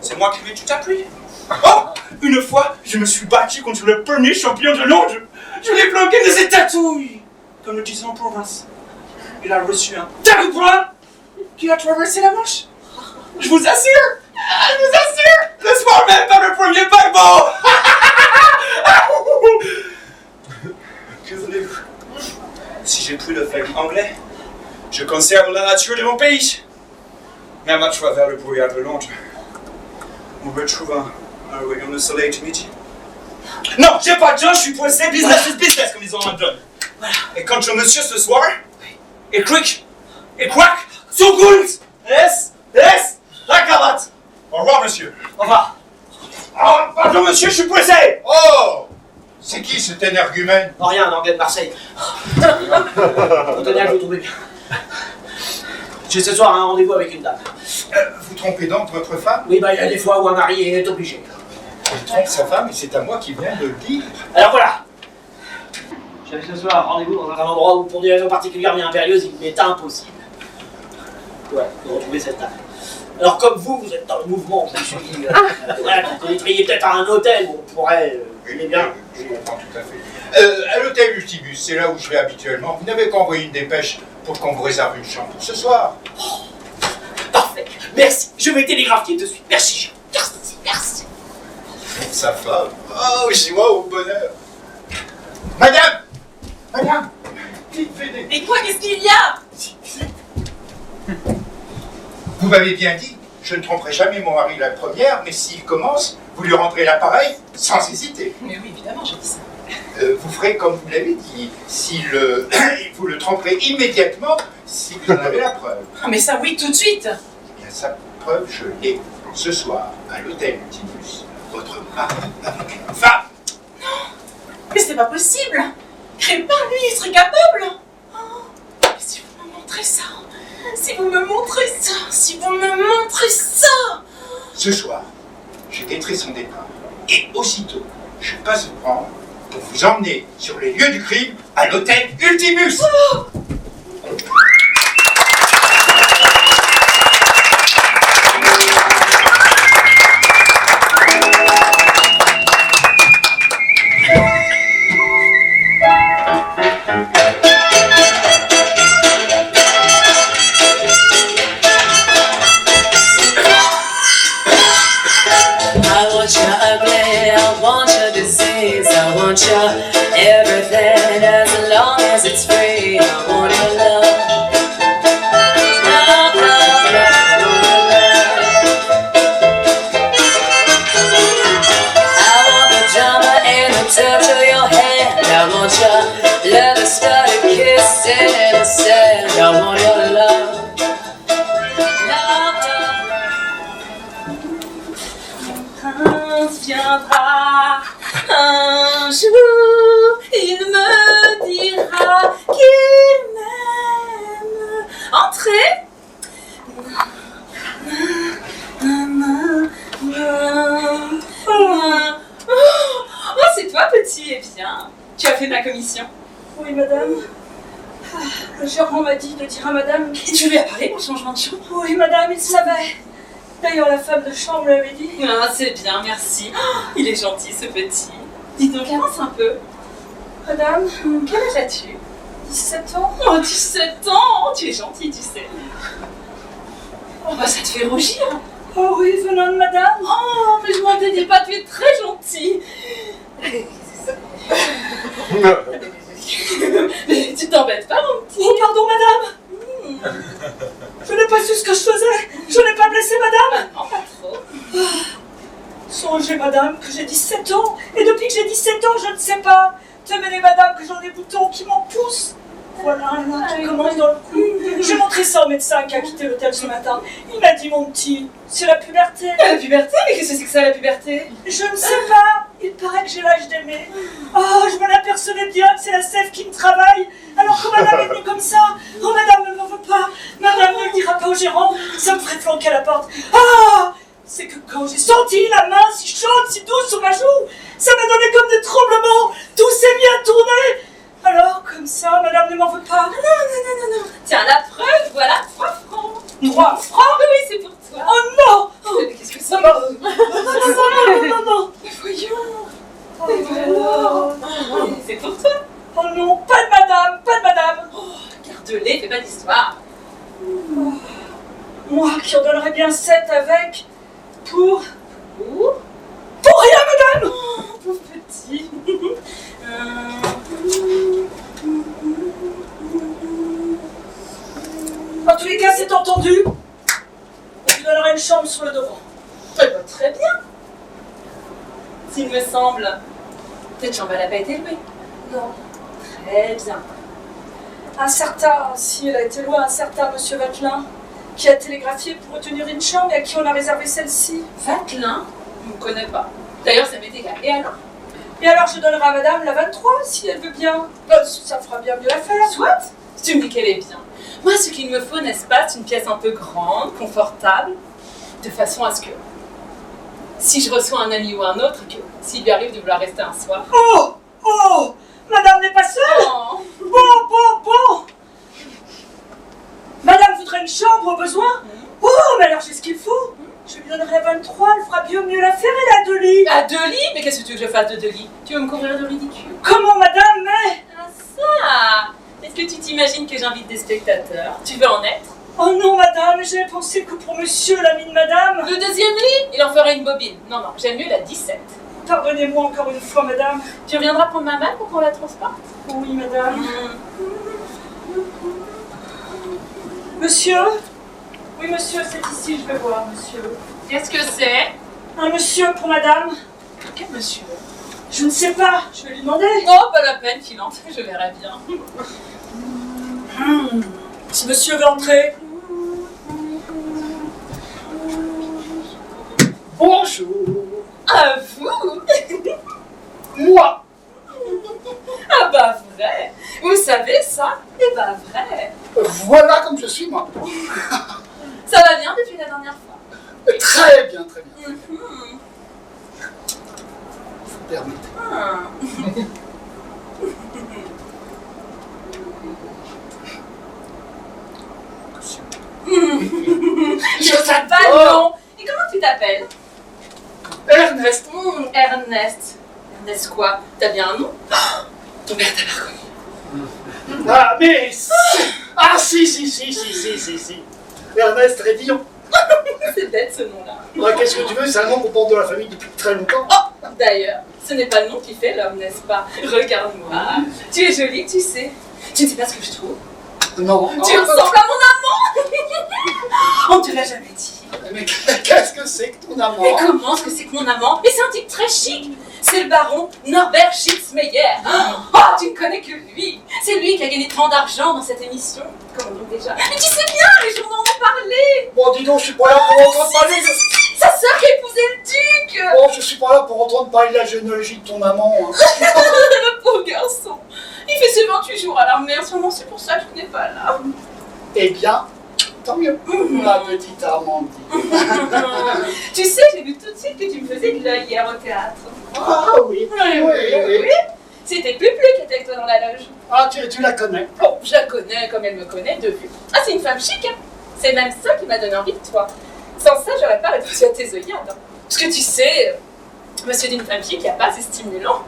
C'est moi qui lui ai tout appris. Oh! Une fois, je me suis battu contre le premier champion de Londres. Je l'ai planqué de ses tatouilles. Comme le disait en province. Il a reçu un tel point qu'il a traversé la Manche. Je vous assure! Le soir même dans le premier paquebot! Que voulez-vous? Si j'ai pris le flegme anglais, je conserve la nature de mon pays. Même à travers le brouillard de Londres, on retrouve un rayon de soleil du midi. Non, j'ai pas de temps, je suis pressé, business is business, comme ils ont en donne. Voilà. Et quand je monsieur ce soir, et cric, et crack, so good! Yes, la cravate. Au revoir, monsieur. Au revoir. Oh, pardon, monsieur, je suis pressé. Oh! C'est qui cet énergumène? Non, rien, un anglais de Marseille. Tenez à vous trouver bien. J'ai ce soir un rendez-vous avec une dame. Vous trompez donc votre femme? Oui, il y a des fois où un mari est obligé. Il trompe sa femme et c'est à moi qui viens de le dire. Alors voilà. J'avais ce soir un rendez-vous dans un endroit où, pour des raisons particulièrement impérieuses, il m'est impossible. Ouais, de retrouver cette dame. Alors comme vous êtes dans le mouvement, je me suis dit, voilà, vous connaîtriez peut-être à un hôtel où on pourrait... Oui, bien. Je comprends tout à fait. À l'hôtel Ultibus, c'est là où je vais habituellement. Vous n'avez qu'à envoyer une dépêche pour qu'on vous réserve une chambre pour ce soir. Oh, parfait. Merci. Je vais télégraphier de suite. Merci. Merci. Sa femme. Oh, joie au bonheur. Madame! Venez. Et quoi, qu'est-ce qu'il y a? Vous m'avez bien dit, je ne tromperai jamais mon mari la première, mais s'il commence, vous lui rendrez l'appareil sans hésiter. Mais oui, évidemment, j'ai dit ça. Vous ferez comme vous l'avez dit. Vous le tromperez immédiatement si vous en avez la preuve. Ah, mais ça, oui, tout de suite. Eh bien, sa preuve, je l'ai ce soir à l'hôtel Ultibus. Votre mari avec une femme. Mais c'est pas possible. Crépin, lui, il serait capable. Oh, mais si vous me montrez ça, Ce soir, je guetterai son départ. Et aussitôt, je passe vous prendre pour vous emmener sur les lieux du crime à l'hôtel Ultibus. Oh. Everything as long as it's free. I want your love. Love, love, love, I want the drama and the touch of your hand. I want your love that started kissing in the sand. I want your love. Viendra un jour, il me dira qu'il m'aime. Entrez. Oh, c'est toi, petit. Eh bien, tu as fait ma commission. Oui, madame. Le gérant m'a dit de dire à madame. Et tu lui as parlé pour le changement de chambre? Oui, madame, il savait. D'ailleurs, la femme de chambre l'avait dit. Ah, c'est bien, merci. Oh, il est gentil, ce petit. Dis donc, avance un peu. Madame, Quel âge as-tu? 17 ans. Oh, 17 ans. Tu es gentil, tu sais. Oh, bah ça te fait rougir. Oh oui, venant de madame. Oh, mais je m'en dédie pas, tu es très gentil. Mais tu t'embêtes pas, mon petit. Oh, pardon, madame. Je n'ai pas su ce que je faisais. Je n'ai pas blessé madame. Ah arrangé, madame, que j'ai 17 ans. Et depuis que j'ai 17 ans, je ne sais pas. Tenez, madame, que j'en ai boutons qui m'en poussent. Voilà un là qui commence dans le cou. J'ai montré ça au médecin qui a quitté l'hôtel ce matin. Il m'a dit, mon petit, c'est la puberté. La puberté? Mais qu'est-ce que c'est que ça, la puberté? Je ne sais pas. Il paraît que j'ai l'âge d'aimer. Oh, je me l'apercevais bien que c'est la sève qui me travaille. Alors que madame est venue comme ça. Oh, madame ne m'en veut pas. Madame ne le dira pas au gérant. Ça me ferait flanquer à la porte. Ah! C'est que quand j'ai senti la main si chaude, si douce sur ma joue, ça m'a donné comme des tremblements. Tout s'est mis à tourner. Alors, comme ça, madame ne m'en veut pas. Non. Tiens, la preuve, voilà, 3 francs. 3 francs? Oui, c'est pour toi. Oh non! Mais qu'est-ce que c'est? Non. Voyons. Oh, alors. C'est pour toi. Oh non, pas de madame, pas de madame. Oh, garde-les, fais pas d'histoire. Moi qui en donnerais bien 7 avec, pour rien, madame. Oh, pauvre petit. En tous les cas, c'est entendu. On lui donnera une chambre sur le devant. Eh ben, très bien. S'il me semble, cette chambre, elle n'a pas été louée. Non. Très bien. Un certain, si elle a été loin, un certain monsieur Vatelin, qui a télégraphié pour retenir une chambre et à qui on a réservé celle-ci. Vatelin, je ne connais pas. D'ailleurs, ça m'est égal. Et alors? Et alors, je donnerai à madame la 23, si elle veut bien. Ça fera bien mieux l'affaire. Soit, si tu me dis qu'elle est bien. Moi, ce qu'il me faut, n'est-ce pas, c'est une pièce un peu grande, confortable, de façon à ce que, si je reçois un ami ou un autre, que s'il lui arrive de vouloir rester un soir. Oh, madame n'est pas seule. Oh. Bon. Madame voudrait une chambre au besoin. Oh, mais alors j'ai ce qu'il faut. Je lui donnerai la 23, elle fera bien mieux l'affaire, elle a 2 lits. À 2 lits? Mais qu'est-ce que tu veux que je fasse de 2 lits? Tu veux me couvrir de ridicule? Comment, madame, mais... Ah ça! Est-ce que tu t'imagines que j'invite des spectateurs? Tu veux en être? Oh non, madame, j'avais pensé que pour monsieur, l'ami de madame... Le 2e lit? Il en ferait une bobine. Non, j'aime mieux la 17. Pardonnez-moi encore une fois, madame. Tu reviendras prendre ma malle pour qu'on la transporte? Oui, madame. Monsieur? Oui, monsieur, c'est ici, je vais voir, monsieur. Qu'est-ce que c'est? Un monsieur pour madame. Quel monsieur? Je ne sais pas, je vais lui demander. Oh, pas la peine, filante, je verrai bien. Si monsieur veut entrer. Bonjour. À vous? Moi. Ah bah vrai. Vous savez ça? Eh bah vrai. Voilà comme je suis, moi. Ça va bien depuis la dernière fois? Très bien. Vous permettez. Je sais pas, non. Et comment tu t'appelles? Ernest. Ernest. Ernest quoi? T'as bien un nom? Ton père t'a pas reconnu. Ah, mais... Si. Ernest Révillon. C'est bête ce nom-là. Ouais, qu'est-ce que tu veux? C'est un nom qu'on porte dans la famille depuis très longtemps. Oh, d'ailleurs, ce n'est pas le nom qui fait l'homme, n'est-ce pas? Regarde-moi. Tu es jolie, tu sais. Tu ne sais pas ce que je trouve? Non. Tu ressembles à mon amant. On te l'a jamais dit. Mais qu'est-ce que c'est que ton amant? Mais comment est-ce que c'est que mon amant? Mais c'est un type très chic. C'est le baron Norbert Schitzmeyer. Oh, tu ne connais que lui. C'est lui qui a gagné tant d'argent dans cette émission. Comment donc déjà? Mais tu sais bien, les journaux en ont parlé. Bon, dis donc, je suis pas là pour entendre parler de... Sa sœur qui a épousé le duc. Bon, je suis pas là pour entendre parler de la généalogie de ton amant. Hein. Le pauvre garçon. Il fait ses 28 jours à l'armée en ce moment, c'est pour ça que je n'ai pas là. Eh bien, tant mieux, ma petite Armandine. Tu sais, j'ai vu tout de suite que tu me faisais de l'œil hier au théâtre. Ah oui. C'était Puplu qui était avec toi dans la loge. Ah, tu la connais? Bon, je la connais comme elle me connaît de vue. Ah, c'est une femme chic, hein. C'est même ça qui m'a donné envie de toi. Sans ça, j'aurais pas répondu à tes œillades. Hein. Parce que tu sais, monsieur d'une femme chic, il n'y a pas assez stimulant.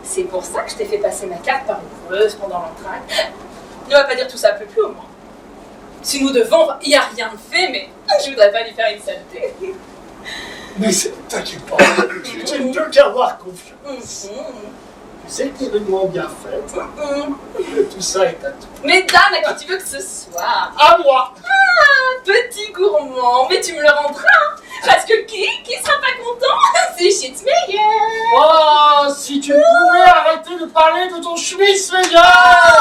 C'est pour ça que je t'ai fait passer ma carte par une coureuse pendant l'entraque. Ne va pas dire tout ça Puplu au moins. Si nous devons, il n'y a rien de fait, mais je voudrais pas lui faire une saleté. Mais t'inquiète pas, tu ne peux qu'avoir confiance. Tu sais que t'es vraiment bien faite. Tout ça est à toi. Mesdames, à qui tu veux que ce soit? À moi. Ah, petit gourmand, mais tu me le rendras, hein. Parce que qui sera pas content? C'est Schmitzmeyer. Oh, si tu pouvais arrêter de parler de ton Schmitzmeyer.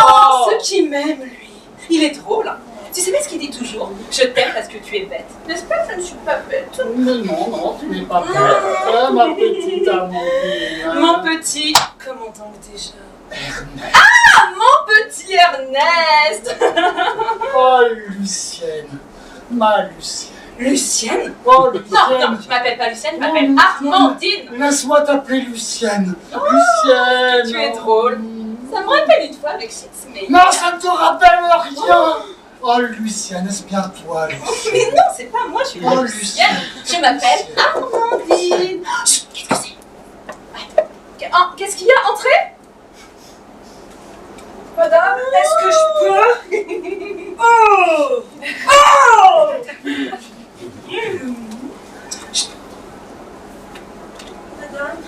Oh, ce qui m'aime, lui. Il est drôle, hein. Tu sais bien ce qu'il dit toujours? Je t'aime parce que tu es bête. N'est-ce pas que je ne suis pas bête? Mais non, tu n'es pas bête. Ah, ma petite Amandine. Mon petit... Comment donc déjà? Ernest. Ah, mon petit Ernest. Oh, Lucienne. Ma Lucienne. Lucienne? Oh, Lucienne. Non, je m'appelle pas Lucienne, je m'appelle Armandine. Laisse-moi t'appeler Lucienne. Lucienne. Tu es drôle. Ça me rappelle une fois avec Schmitzmeyer. Non, ça ne te rappelle rien. Oh, Lucienne, est-ce bien toi, Lucienne? Mais non, c'est pas moi, je suis Oh, Lucienne. Je m'appelle Armandine. Chut, qu'est-ce que c'est? Ouais. Qu'est-ce qu'il y a? Entrez. Madame, est-ce que je peux? Oh! Oh! Madame,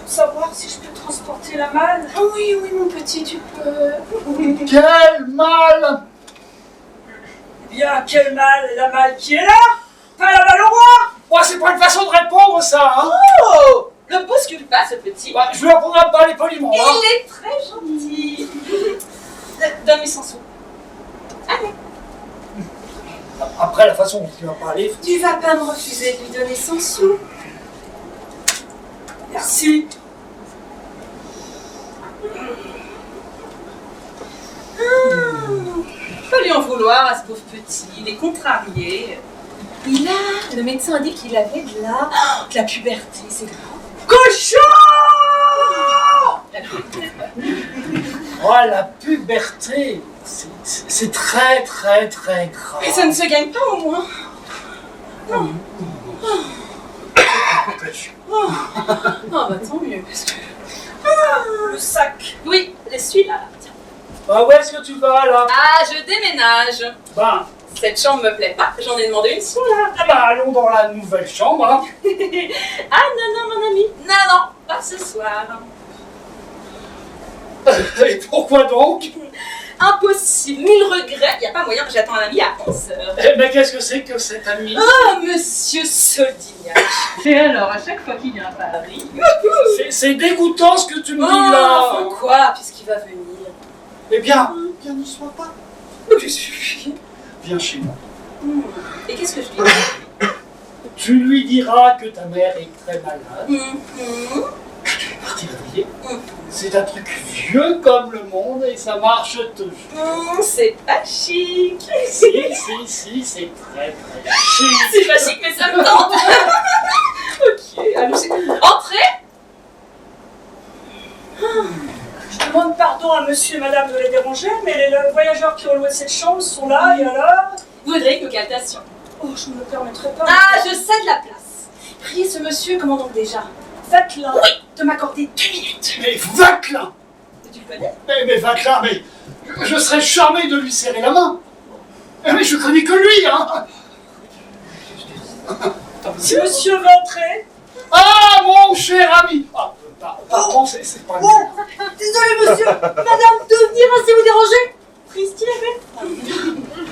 savoir si je peux transporter la malle? Oh oui, mon petit, tu peux. Quel mal. Eh bien, quelle malle? La malle qui est là? Pas la malle au roi? Oh, c'est pas une façon de répondre, ça, hein? Oh! Le bouscule pas, ce petit. Ouais, je lui apprendrai pas les poliments, hein? Il est très gentil. Donne-lui 100 sous. Allez. Après la façon dont tu vas parler. Tu vas pas me refuser de lui donner 100 sous. Merci. Pas lui en vouloir à ce pauvre petit, il est contrarié. Le médecin a dit qu'il avait de la puberté, c'est grave. Cochon! Oh, la puberté, c'est très, très, très grave. Mais ça ne se gagne pas au moins. Non. Oh, bah tant mieux. Parce que... Le sac. Oui, celui-là. Tiens. Ah, où est-ce que tu vas, là? Ah, je déménage. Ben, Cette chambre me plaît pas, j'en ai demandé une sur là. ah bah, allons dans la nouvelle chambre, hein. Ah non, mon ami. Non, pas ce soir. Et pourquoi donc? Impossible, mille regrets, y a pas moyen que j'attends un ami à 11h. Eh ben, qu'est-ce que c'est que cet ami? Oh, monsieur Solignac. Et alors, à chaque fois qu'il vient à Paris, C'est dégoûtant ce que tu me dis, Oh, là. enfin quoi, puisqu'il va venir. Eh bien, ne sois pas. Je suis... Viens chez moi. Et qu'est-ce que je lui dis? Tu lui diras que ta mère est très malade, Mhm. que tu es parti la veiller. Mhm. C'est un truc vieux comme le monde et ça marche toujours. C'est pas chic. Si, c'est très très chic. C'est pas chic, mais ça me tente. Ok, allons-y. Entrez. Je demande pardon à monsieur et madame de les déranger, mais les voyageurs qui ont loué cette chambre sont là, et alors? Vous voudrez une occultation? Oh, je ne me permettrai pas. Ah, je cède la place. Priez ce monsieur, comment donc déjà? Vatelin. Oui, de m'accorder 2 minutes. Mais Vaclin! Tu le connais? Mais Vaclin, mais je serais charmé de lui serrer la main. Mais je connais que lui, hein. Si monsieur veut entrer. Ah, mon cher ami. Ah, pardon, c'est pas Bon, désolé monsieur, madame de venir assez vous déranger. Christine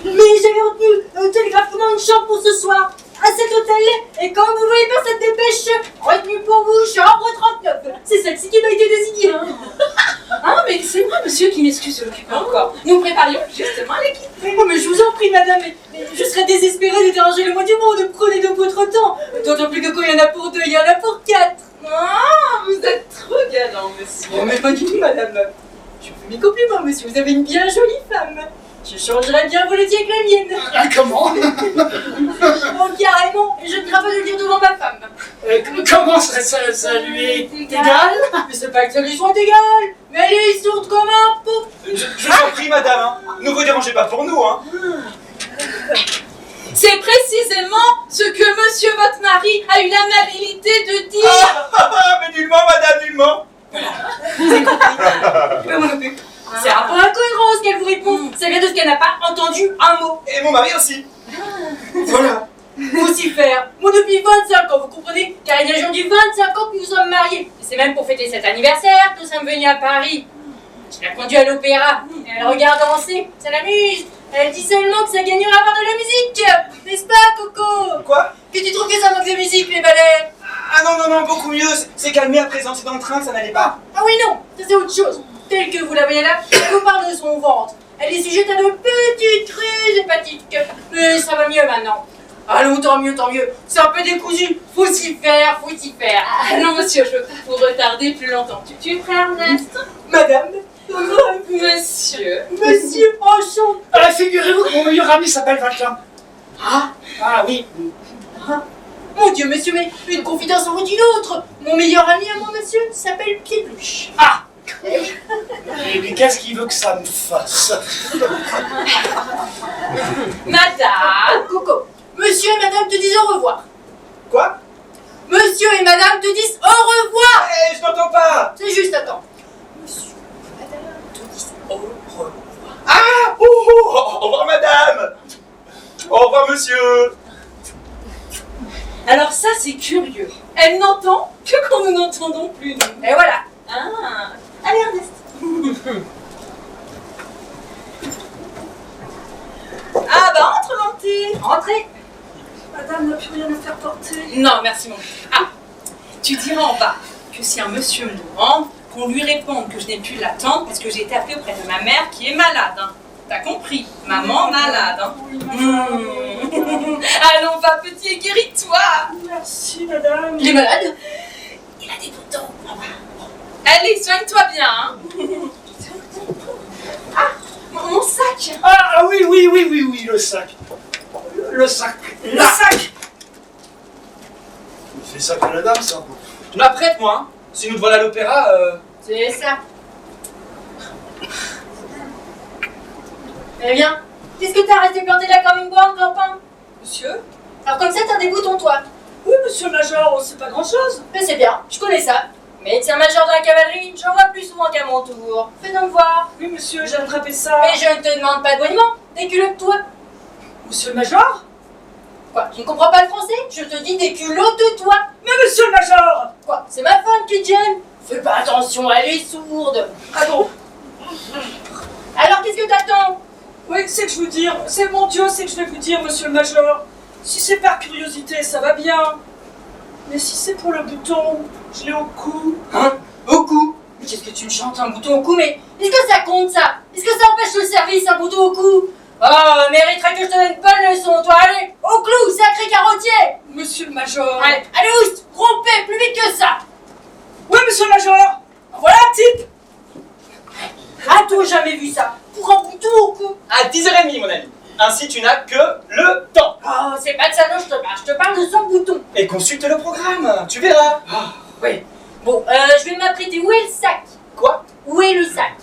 mais j'avais retenu télégraphiquement une chambre pour ce soir à cet hôtel et comme vous voyez pas cette dépêche retenue pour vous, chambre 39. C'est celle-ci qui m'a été désignée. Ah mais c'est moi monsieur qui m'excuse de l'occuper encore. Nous préparions justement à l'équipe. Oh mais je vous en prie madame, mais je serais désespérée de déranger le mois du monde, prenez donc votre temps. D'autant plus que quand il y en a pour 2, il y en a pour 4. Ah, vous êtes trop galant monsieur. Oh mais pas du tout madame. Je vous fais mes compliments monsieur, vous avez une bien jolie femme. Je changerais bien volontiers avec la mienne. Ah, comment? Oh carrément, et je ne crains pas de le dire devant ma femme. Comment ça lui est égal? Mais c'est pas que ça lui soit égal, mais elle est sourde comme un pot. Je vous en prie, madame, hein. Ne vous dérangez pas pour nous, hein. C'est précisément ce que monsieur votre mari a eu l'amabilité de dire. Mais nullement, madame, nullement. Vous avez compris? Moi non plus. C'est un peu incohérent ce qu'elle vous répond. Ça vient de ce qu'elle n'a pas entendu un mot. Et mon mari aussi. Voilà. Faut s'y faire. Moi depuis 25 ans, vous comprenez? Car il y a jour du 25 ans que nous sommes mariés. Et c'est même pour fêter cet anniversaire que nous sommes venus à Paris. Je l'ai conduit à l'opéra. Elle regarde danser, ça l'amuse. Elle dit seulement que ça gagnerait à avoir de la musique. N'est-ce pas, Coco? Quoi? Que tu trouves que ça manque de musique, les ballets? Ah non, beaucoup mieux. C'est calmé à présent, c'est dans le train que ça n'allait pas. Ah oui, non, ça c'est autre chose. Tel que vous la voyez là, elle vous parle de son ventre. Elle est sujette à de petites crises hépatiques. Mais ça va mieux maintenant. Allons, tant mieux. C'est un peu décousu. Faut s'y faire. Ah non, monsieur, je veux pas vous retarder plus longtemps. Tu es prêt, Ernest? Madame? Monsieur, enchanté. Ah, figurez-vous que mon meilleur ami s'appelle Vachin. Ah, Oui. mon Dieu, monsieur, mais une confidence en vaut une autre. Mon meilleur ami à moi, monsieur, s'appelle Piedluche. Ah! Eh oui. Et qu'est-ce qu'il veut que ça me fasse? Madame, Coco, monsieur et madame te disent au revoir. Quoi? Monsieur et madame te disent au revoir. Eh, je n'entends pas. C'est juste, attends. Monsieur et madame te disent au revoir. Ah! Au revoir, madame. Au revoir, monsieur. Alors ça, c'est curieux. Elle n'entend que quand nous n'entendons plus, nous. Et voilà. Ah. Allez, Ernest. Ah bah, entre, Manté. Entrez. Madame n'a plus rien à faire porter. Non, merci mon petit. Ah, tu diras en bas que si un monsieur me demande, qu'on lui réponde que je n'ai plus l'attendre parce que j'ai été appelée auprès de ma mère qui est malade. Hein. T'as compris? Maman malade. Hein. Allons, va petit et guéris-toi. Merci, madame. Il est malade. Il a des boutons. Allez, soigne-toi bien. Hein. Ah, mon sac. Ah oui, le sac. Le sac. Le sac. C'est ça que la dame, ça. Je m'apprête, moi. Hein. Si nous devons aller à l'opéra, C'est ça. Eh bien, qu'est-ce que t'as resté planté là comme une borne, copain? Monsieur? Alors comme ça, t'as des boutons, toi. Oui, monsieur le major, c'est pas grand-chose. Mais c'est bien, je connais ça. Médecin-major de la cavalerie, j'en vois plus souvent qu'à mon tour. Fais donc voir. Oui, monsieur, j'ai attrapé ça. Mais je ne te demande pas de boniment, des culottes, toi. Monsieur le major? Quoi, tu ne comprends pas le français? Je te dis des culottes de toi. Mais monsieur le major! Quoi, c'est ma femme qui te gêne? Fais pas attention, elle est sourde. Ah bon? Alors qu'est-ce que t'attends? Oui, c'est que je vous dire, c'est mon Dieu, c'est que je vais vous dire, monsieur le major. Si c'est par curiosité, ça va bien. Mais si c'est pour le bouton, je l'ai au cou. Hein? Au cou? Mais qu'est-ce que tu me chantes, un bouton au cou? Mais est-ce que ça compte, ça? Est-ce que ça empêche le service, un bouton au cou? Oh, mériterait que je te donne une bonne leçon, toi. Allez, au clou, sacré carottier. Monsieur le major. Allez, oust, rompez, plus vite que ça. Oui, monsieur le major. Voilà un type. A-t-on jamais vu ça? Pour un bouton au cou? à 10h30, mon ami. Ainsi, tu n'as que le temps. Oh, c'est pas de ça dont je te parle de son bouton. Et consulte le programme, tu verras. Oui. Bon, je vais m'apprêter. Où est le sac? Quoi? Où est le sac?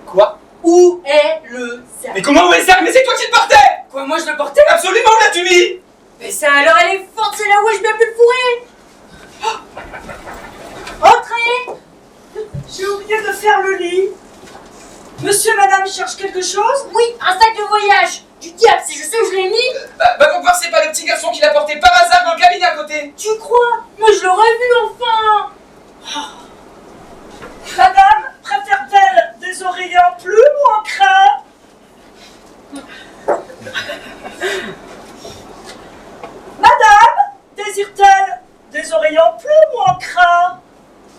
Quoi? Où est le sac? Mais comment, où est ça? Mais c'est toi qui le portais! Quoi, moi je le portais? Absolument, où l'as-tu mis? Mais ça alors, elle est forte, c'est là où je vais plus le fourrer. Entrez. J'ai oublié de faire le lit. Monsieur et madame cherchent quelque chose? Oui, un sac de voyage. Du diable, si je sais où je l'ai mis. Bah, mon père, c'est pas le petit garçon qui l'a porté par hasard dans le cabinet à côté. Tu crois? Mais je l'aurais vu enfin. Madame préfère-t-elle des oreillers en plume ou en crin? Madame désire-t-elle des oreillers en plume ou en crin?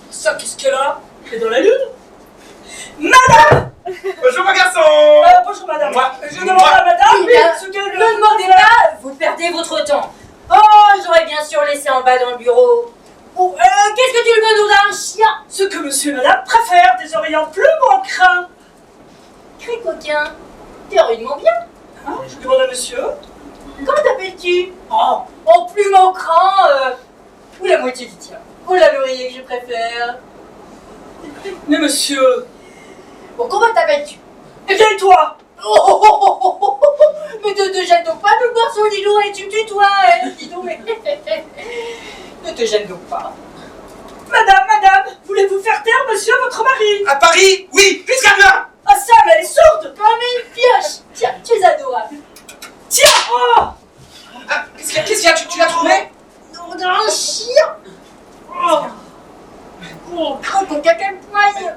Ça, qu'est-ce qu'elle a? Elle est dans la lune? Madame! Bonjour, mon garçon. Bonjour madame. Moi. Je demande à madame Oui, ce qu'elle Ne demandez pas, vous perdez votre temps. Oh, j'aurais bien sûr laissé en bas dans le bureau. Oh, qu'est-ce que tu veux nous d'un chien? Ce que monsieur et madame préfèrent, des oreillers en plume ou en crin? Cri coquin, t'es rudement bien. Hein? Je demande à monsieur. Comment t'appelles-tu? Oh, en plume en crin, ou la moitié du tien. Oh là, l'oreiller que je préfère. Mais monsieur. Bon, comment t'appelles-tu? Eh bien et toi? Oh, mais ne te gêne donc pas de boire son lit et tu me tutoies, dis donc, mais... Ne te gêne donc pas. Madame, voulez-vous faire taire monsieur votre mari? À Paris? Oui, puisqu'elle vient. Ah ça, mais elle est sourde! Comme une pioche. Tiens, tu es adorable. Tiens! Oh! Ah, qu'est-ce qu'il y a? Tu l'as trouvé? Non, d'un chien. Oh, croque ton caca de poigne.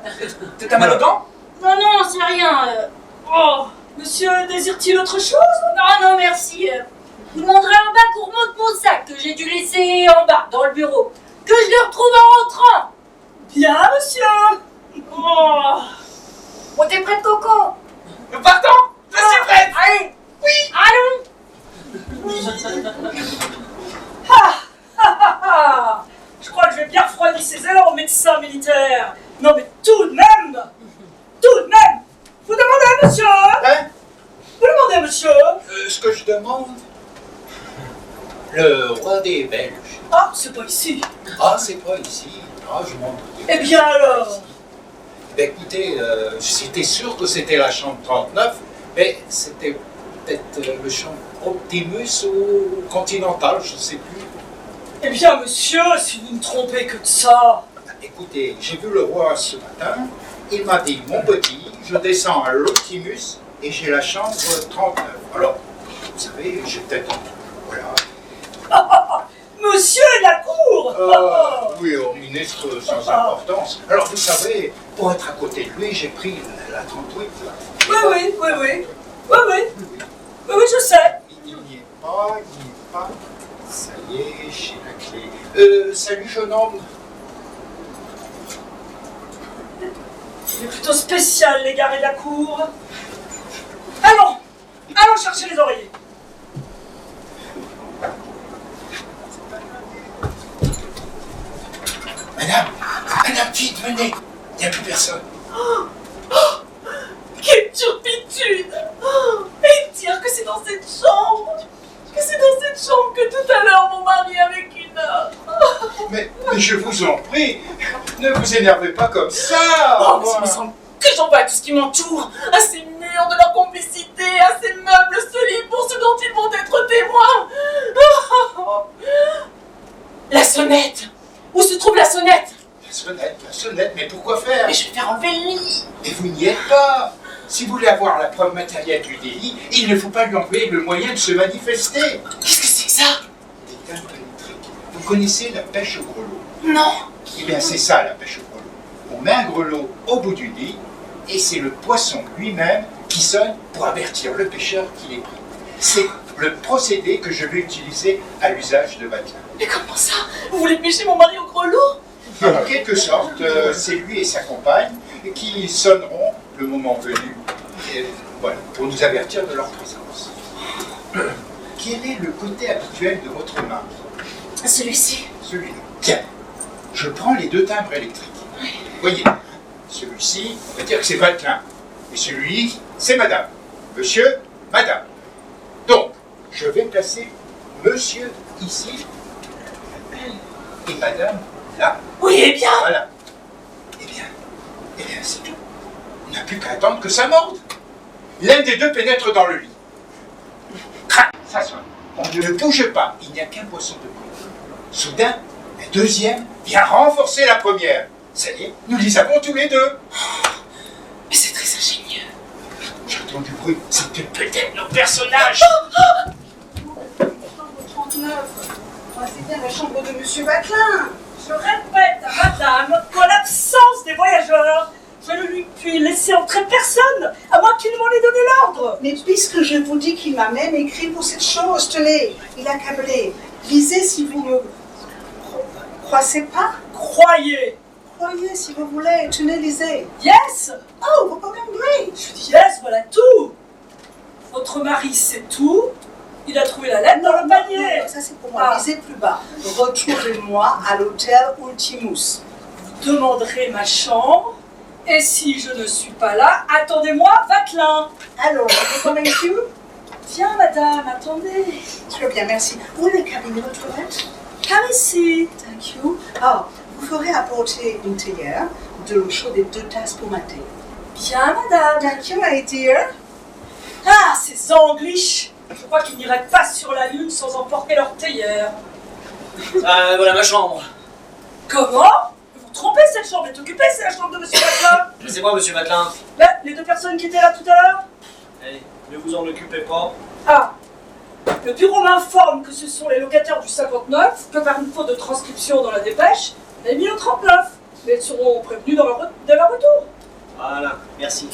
T'as mal aux dents? Non, c'est rien. Oh! Monsieur, Peut-être désire-t-il autre chose? Non, non, merci. Vous demanderez un bac gourmand de mon sac que j'ai dû laisser en bas, dans le bureau. Que je le retrouve en rentrant. Bien, monsieur. Oh. Bon, t'es prête, Coco? Nous partons. Je suis prête. Allez. Oui. Allons. Je crois que je vais bien refroidir ces élans au médecin militaire. Non, mais tout de même, vous demandez, monsieur? Hein? Vous demandez, monsieur? Ce que je demande, le roi des Belges. Ah, c'est pas ici. Ah, c'est pas ici. Ah, je m'en doutais. Eh bien alors? Ben, écoutez, j'étais sûr que c'était la chambre 39, mais c'était peut-être le chambre Optimus ou Continental, je ne sais plus. Eh bien, monsieur, si vous ne trompez que de ça. Écoutez, j'ai vu le roi ce matin, il m'a dit, mon petit, je descends à l'Optimus et j'ai la chambre 39. Alors, vous savez, j'ai peut-être... Voilà. Monsieur est la cour. Oui, au ministre sans importance. Alors, vous savez, pour être à côté de lui, j'ai pris la 38. Là. Oui, je sais. Il n'y est pas. Ça y est, j'ai la clé. Salut, jeune homme. Il est plutôt spécial, les garés de la cour. Allons chercher les oreillers. Madame, vite, venez. Il n'y a plus personne. Quelle turpitude! Et dire que c'est dans cette chambre! Que tout à l'heure mon mari avec une autre! Mais je vous en prie, ne vous énervez pas comme ça. Oh, mais il me semble que j'en vois à tout ce qui m'entoure, à ces murs de leur complicité, à ces meubles solides pour ce dont ils vont être témoins! La sonnette! Où se trouve la sonnette? La sonnette, mais pourquoi faire? Mais je vais faire enlever le lit! Et vous n'y êtes pas. Si vous voulez avoir la preuve matérielle du délit, il ne faut pas lui enlever le moyen de se manifester. Qu'est-ce que c'est que ça? Des timbres électriques. Vous connaissez la pêche au grelot? Non! Eh bien, c'est ça, la pêche au grelot. On met un grelot au bout du lit, et c'est le poisson lui-même qui sonne pour avertir le pêcheur qu'il est pris. C'est le procédé que je vais utiliser à l'usage de Vatelin. Mais comment ça? Vous voulez pêcher mon mari au grelot? En quelque sorte, c'est lui et sa compagne qui sonneront le moment venu, voilà, pour nous avertir de leur présence. Quel est le côté habituel de votre mari? Celui-ci. Celui-là. Tiens, je prends les deux timbres électriques. Oui. Voyez, celui-ci, on va dire que c'est Vatelin. Et celui, c'est madame. Monsieur, madame. Donc, je vais placer monsieur ici et madame là. Oui, eh bien. Voilà. Eh bien, c'est tout. On n'a plus qu'à attendre que ça morde. L'un des deux pénètre dans le lit. Crac, ça sonne. On ne bouge pas. Il n'y a qu'un poisson de plus. Soudain, la deuxième vient renforcer la première. Ça y est, nous les avons tous les deux. Mais c'est très ingénieux. J'entends du bruit. C'était peut-être nos personnages. Chambre 39. C'est bien la chambre de Monsieur Vatelin. Je répète à madame qu'en l'absence des voyageurs, je ne lui puis laisser entrer personne, à moins qu'il ne m'en ait donné l'ordre. Mais puisque je vous dis qu'il m'a même écrit pour cette chose, tenez, il a câblé. Lisez si vous me croissez pas. Croyez. Croyez si vous voulez, tenez, lisez. Yes. Oh, vous parlez anglais. Je dis yes, voilà tout. Votre mari sait tout. Il a trouvé la lettre dans le panier. Non, ça c'est pour moi. Lisez plus bas. Retrouvez-moi à l'hôtel Ultimus. Vous demanderez ma chambre. Et si je ne suis pas là, attendez-moi, Vatelin. Alors, vous convaincu? Tiens, madame, attendez. Très bien, merci. Où est le cabinet de toilette? Par ici. Thank you. Ah, vous ferez apporter une théière, de l'eau chaude et 2 tasses pour ma thé. Bien, madame. Thank you, my dear. Ah, ces Anglish. Je crois qu'ils n'iraient pas sur la lune sans emporter leur théière. Voilà ma chambre. Comment? Vous vous trompez, cette chambre est occupée, c'est la chambre de Monsieur Vatelin. C'est moi, monsieur Vatelin. Ben, les deux personnes qui étaient là tout à l'heure. Allez, ne vous en occupez pas. Ah, le bureau m'informe que ce sont les locataires du 59, que par une faute de transcription dans la dépêche, on a mis au 39. Mais elles seront prévenues de leur retour. Voilà, merci.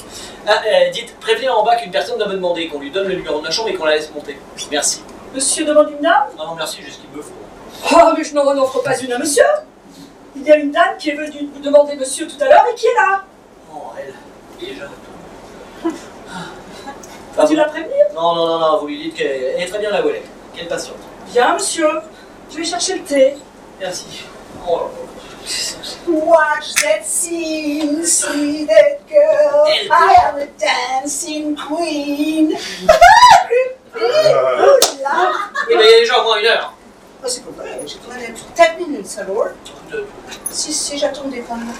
Ah, dites, prévenez en bas qu'une personne doit me demander qu'on lui donne le numéro de la chambre et qu'on la laisse monter. Merci. Monsieur demande une dame? Non, merci, j'ai ce qu'il me faut. Oh, mais je n'en offre pas une à monsieur. Il y a une dame qui est venue vous demander monsieur tout à l'heure et qui est là. Oh, elle, déjà. Faut-il la prévenir? Non, vous lui dites qu'elle est très bien là où elle est. Qu'elle patiente. Bien, monsieur. Je vais chercher le thé. Merci. Oh là là. Watch that scene, see that girl. I am a dancing queen. Oui, mais il y a déjà au moins 1 heure. Oh, c'est pas vrai, j'ai quand même 10 minutes alors. Si, j'attendais pas moi.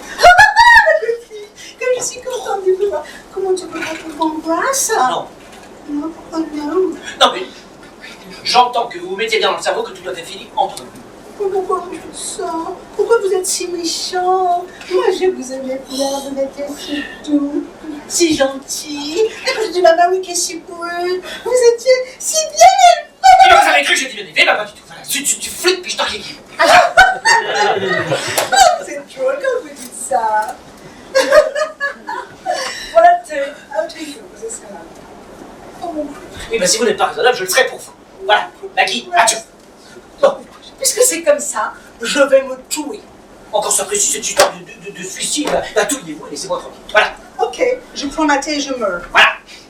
Comme je suis contente de vous voir. Comment tu peux pas te m'embrasser? Non. Non, pourquoi non? Non, mais j'entends que vous vous mettiez bien dans le cerveau que tout doit être fini entre nous. Pourquoi vous faites ça? Pourquoi vous êtes si méchant? Moi, je vous aimais bien, vous étiez si doux, si gentil. Et quand je dis maman, oui, qu'est-ce que c'est pour eux? Vous étiez si bien élevé. Vous avez cru que j'étais bien élevé? Bah, pas du tout. Voilà. Tu flippes puis je t'en l'équipe. C'est drôle quand vous dites ça. Voilà le thé. Ah, très chaud, c'est ça. Oh mon Dieu. Oui, bah si vous n'êtes pas raisonnable, je le serai pour vous. Voilà. Maggie, adieu. Bon, Puisque c'est comme ça, je vais me tuer. encore ça précise cette histoire de suicide. Bah, tuez-vous et laissez-moi tranquille. Voilà. Ok, je prends ma thé et je meurs. Voilà.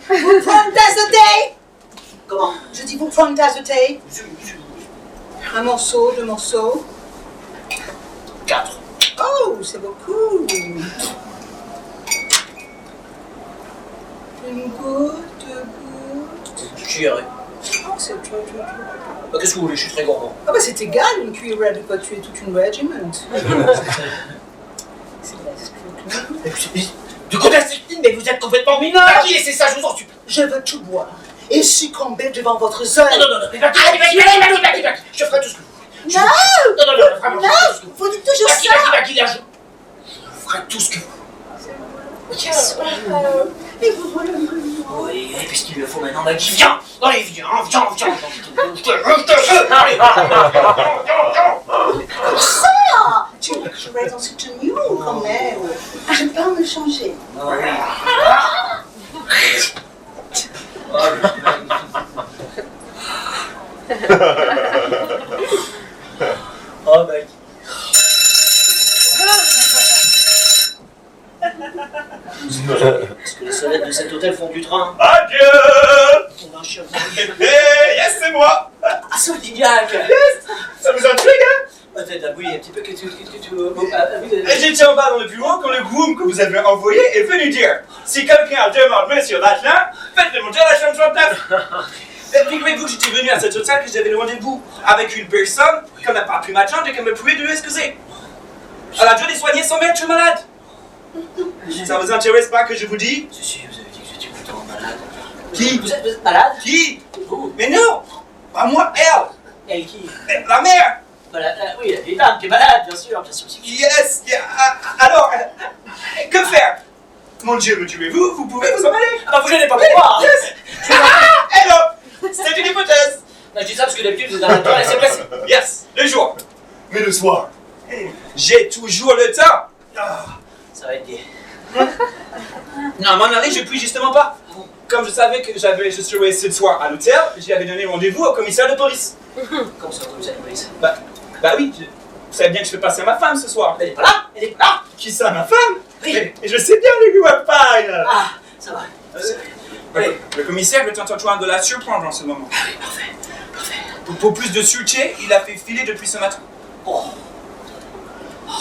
Vous prenez une tasse de thé? Comment? Je dis, vous prenez une tasse de thé? Monsieur. Un morceau, 2 morceaux. 4. Oh, c'est beaucoup. Une goutte, 2 gouttes. Cuillerée. Oh, c'est trop. Bah, qu'est-ce que vous voulez? Je suis très gourmand. Ah bah c'est égal, une cuillerée de quoi tuer toute une régiment. C'est De quoi mais vous êtes complètement mineur! Maggie, laissez ça, je vous en supplie! Je veux tout boire et succomber devant votre œil. Non, mais Maggie, je ferai tout ce que vous voulez. Non, Non, vraiment, je ferai tout ce que vous vous dites toujours voulez. ça. Maggie, là, je ferai tout ce que vous voulez. Yes! Et vous voulez me Oui, puisqu'il le faut maintenant, Maggie, viens! Allez, viens! Je te veux! Allez, ça? Tu veux que je reste dans cette tenue quand même? Je peux pas me changer. Oh, Maggie. Est-ce que les sonnettes de cet hôtel font du train? Adieu. On a un chien. Yes, c'est moi. Ah, Soldignac! Ça vous intrigue, hein? Peut-être, oui, un petit peu que tu... J'étais en bas dans le bureau quand le groom que vous avez envoyé est venu dire si quelqu'un demande Monsieur Vatelin, faites-le monter à la chambre 39. Figurez-vous que j'étais venu à cet hôtel que j'avais rendez-vous avec une personne qui n'a pas pu m'attendre et qui me pouvait lui excuser. Elle a dû les soigner sans être malade. Ça vous intéresse pas que je vous dis? Si, vous avez dit que j'étais plutôt malade. Qui? Vous êtes malade? Qui? Vous? Mais non! Pas moi, elle! Elle qui? La mère! Oui, la vieille dame qui est malade, bien sûr. Yes! Alors, que faire? Mon Dieu, me tuez-vous? Vous pouvez vous en aller? Ah bah vous gênez pas pour moi! Yes! Hello! C'est une hypothèse! Non, je dis ça parce que d'habitude vous êtes dans la toile et c'est pressé. Yes! Le jour! Mais le soir? J'ai toujours le temps! Ça va être gai. Non, m'en aller, je puis justement pas. Comme je savais que je serais ce soir à l'hôtel, j'y avais donné rendez-vous au commissaire de police. Comment ça, commissaire de police? Bah oui, vous savez bien que je fais passer à ma femme ce soir. Elle est pas là? Elle est pas là? Qui ça, ma femme? Oui. Et je sais bien le goût à paille. Ah, ça va. Oui. Le commissaire est en train de la surprendre en ce moment. Ah oui, parfait. Pour plus de sûreté, il a fait filer depuis ce matin. Oh.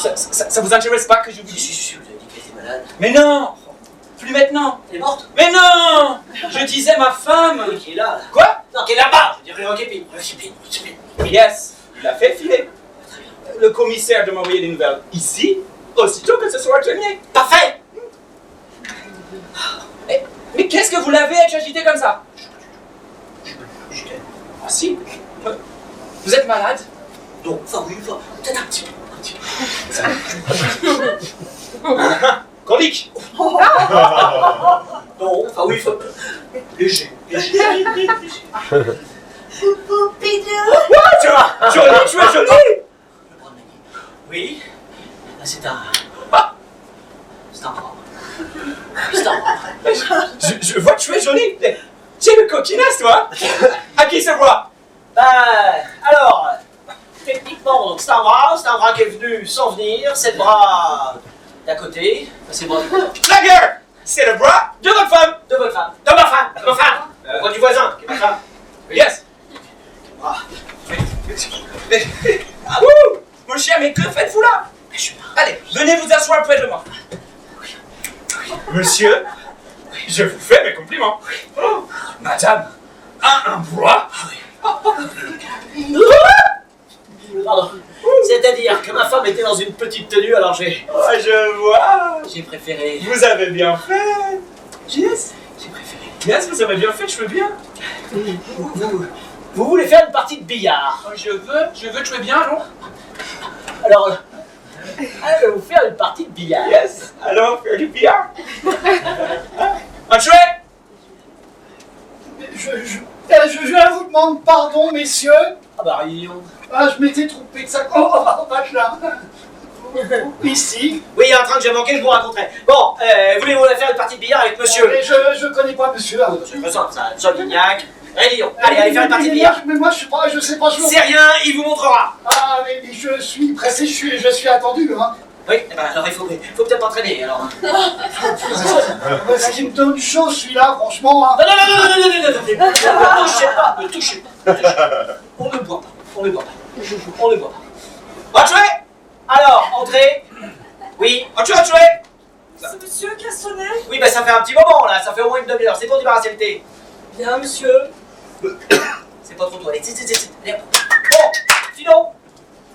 Ça vous intéresse pas que je vous dise? Si, vous avez dit qu'elle était malade. Mais non! Plus maintenant! Elle est morte? Mais non! Je disais ma femme! Oui, qui est là. Quoi? Non, qui est là-bas! Je dirais Roquépine. Yes, il a fait filer. Le commissaire de m'envoyer des nouvelles ici, aussitôt que ce soit terminé. Parfait! Mais qu'est-ce que vous l'avez à être agité comme ça? Ah si? Vous êtes malade? Donc, enfin oui, peut-être un petit peu. Colique? Non, enfin oui, léger. Quoi? Jolie, tu es jolie? Oui, c'est un... C'est un bras. Je vois que tu es joli. Tu es le coquinasse, toi. À qui se voit? Alors, techniquement, c'est un bras qui est venu sans venir, c'est le bras d'à côté, c'est le bras La gueule. C'est le bras de votre femme. de votre femme, de ma femme, le bras du voisin, qui est ma femme. Yes. Ah. Ah, ouh, mon chien, mais que faites-vous là? Allez, venez vous asseoir près de moi. Monsieur, je vous fais mes compliments. Oh, madame a un bras. Pardon. C'est-à-dire que ma femme était dans une petite tenue, alors j'ai Je vois. préféré. Vous avez bien fait. Yes, j'ai préféré. Yes, vous avez bien fait, je veux bien. Vous voulez faire une partie de billard? Je veux jouer bien, non? Alors, je vais vous faire une partie de billard. Yes, alors faire du billard. Un chouette. Je viens vous demander pardon, messieurs. Ah bah rien. Ah, je m'étais trompé de ça. Oh, machin. Ici. Oui, il y a un train que j'ai manqué, je vous raconterai. Bon, voulez-vous faire une partie de billard avec monsieur? Mais je connais pas monsieur. C'est très simple, ça. Sol Lignac. Allez, faire une partie de billard. Mais moi, je sais pas jouer. C'est rien, il vous montrera. Ah, mais je suis pressé, je suis attendu, hein. Oui, alors il faut peut-être entraîner, alors. C'est une donne chaud, celui-là, franchement. Hein. Non, ne touchez pas. On ne boit pas. Entrée. Alors, entrez. Oui, entrée. C'est monsieur qui a sonné? Oui, ça fait un petit moment, là, ça fait au moins une demi-heure. C'est pour débarrasser le thé. Bien, monsieur. C'est pas trop tôt, allez, allez. Bon, Philon.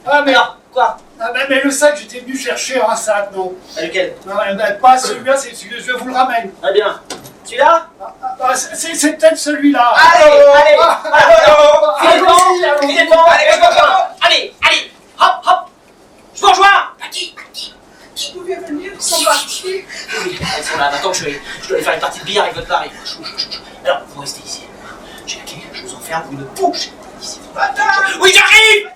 Ah, mais... Alors, quoi? Ah, mais le sac, j'étais venu chercher un sac, non. Lequel? Non, pas celui-là, c'est celui je vous le ramène. Très bien. Celui-là? C'est peut-être celui-là. Allez. Allez. Allez, hop. Je vous rejoins. À qui? Vous pouvez venir, ils sont partis. Oui, elles sont là, maintenant que je dois aller faire une partie de billard avec votre mari. Alors, vous restez ici. J'ai la clé, je vous enferme, vous ne bougez pas d'ici. Oui, j'arrive.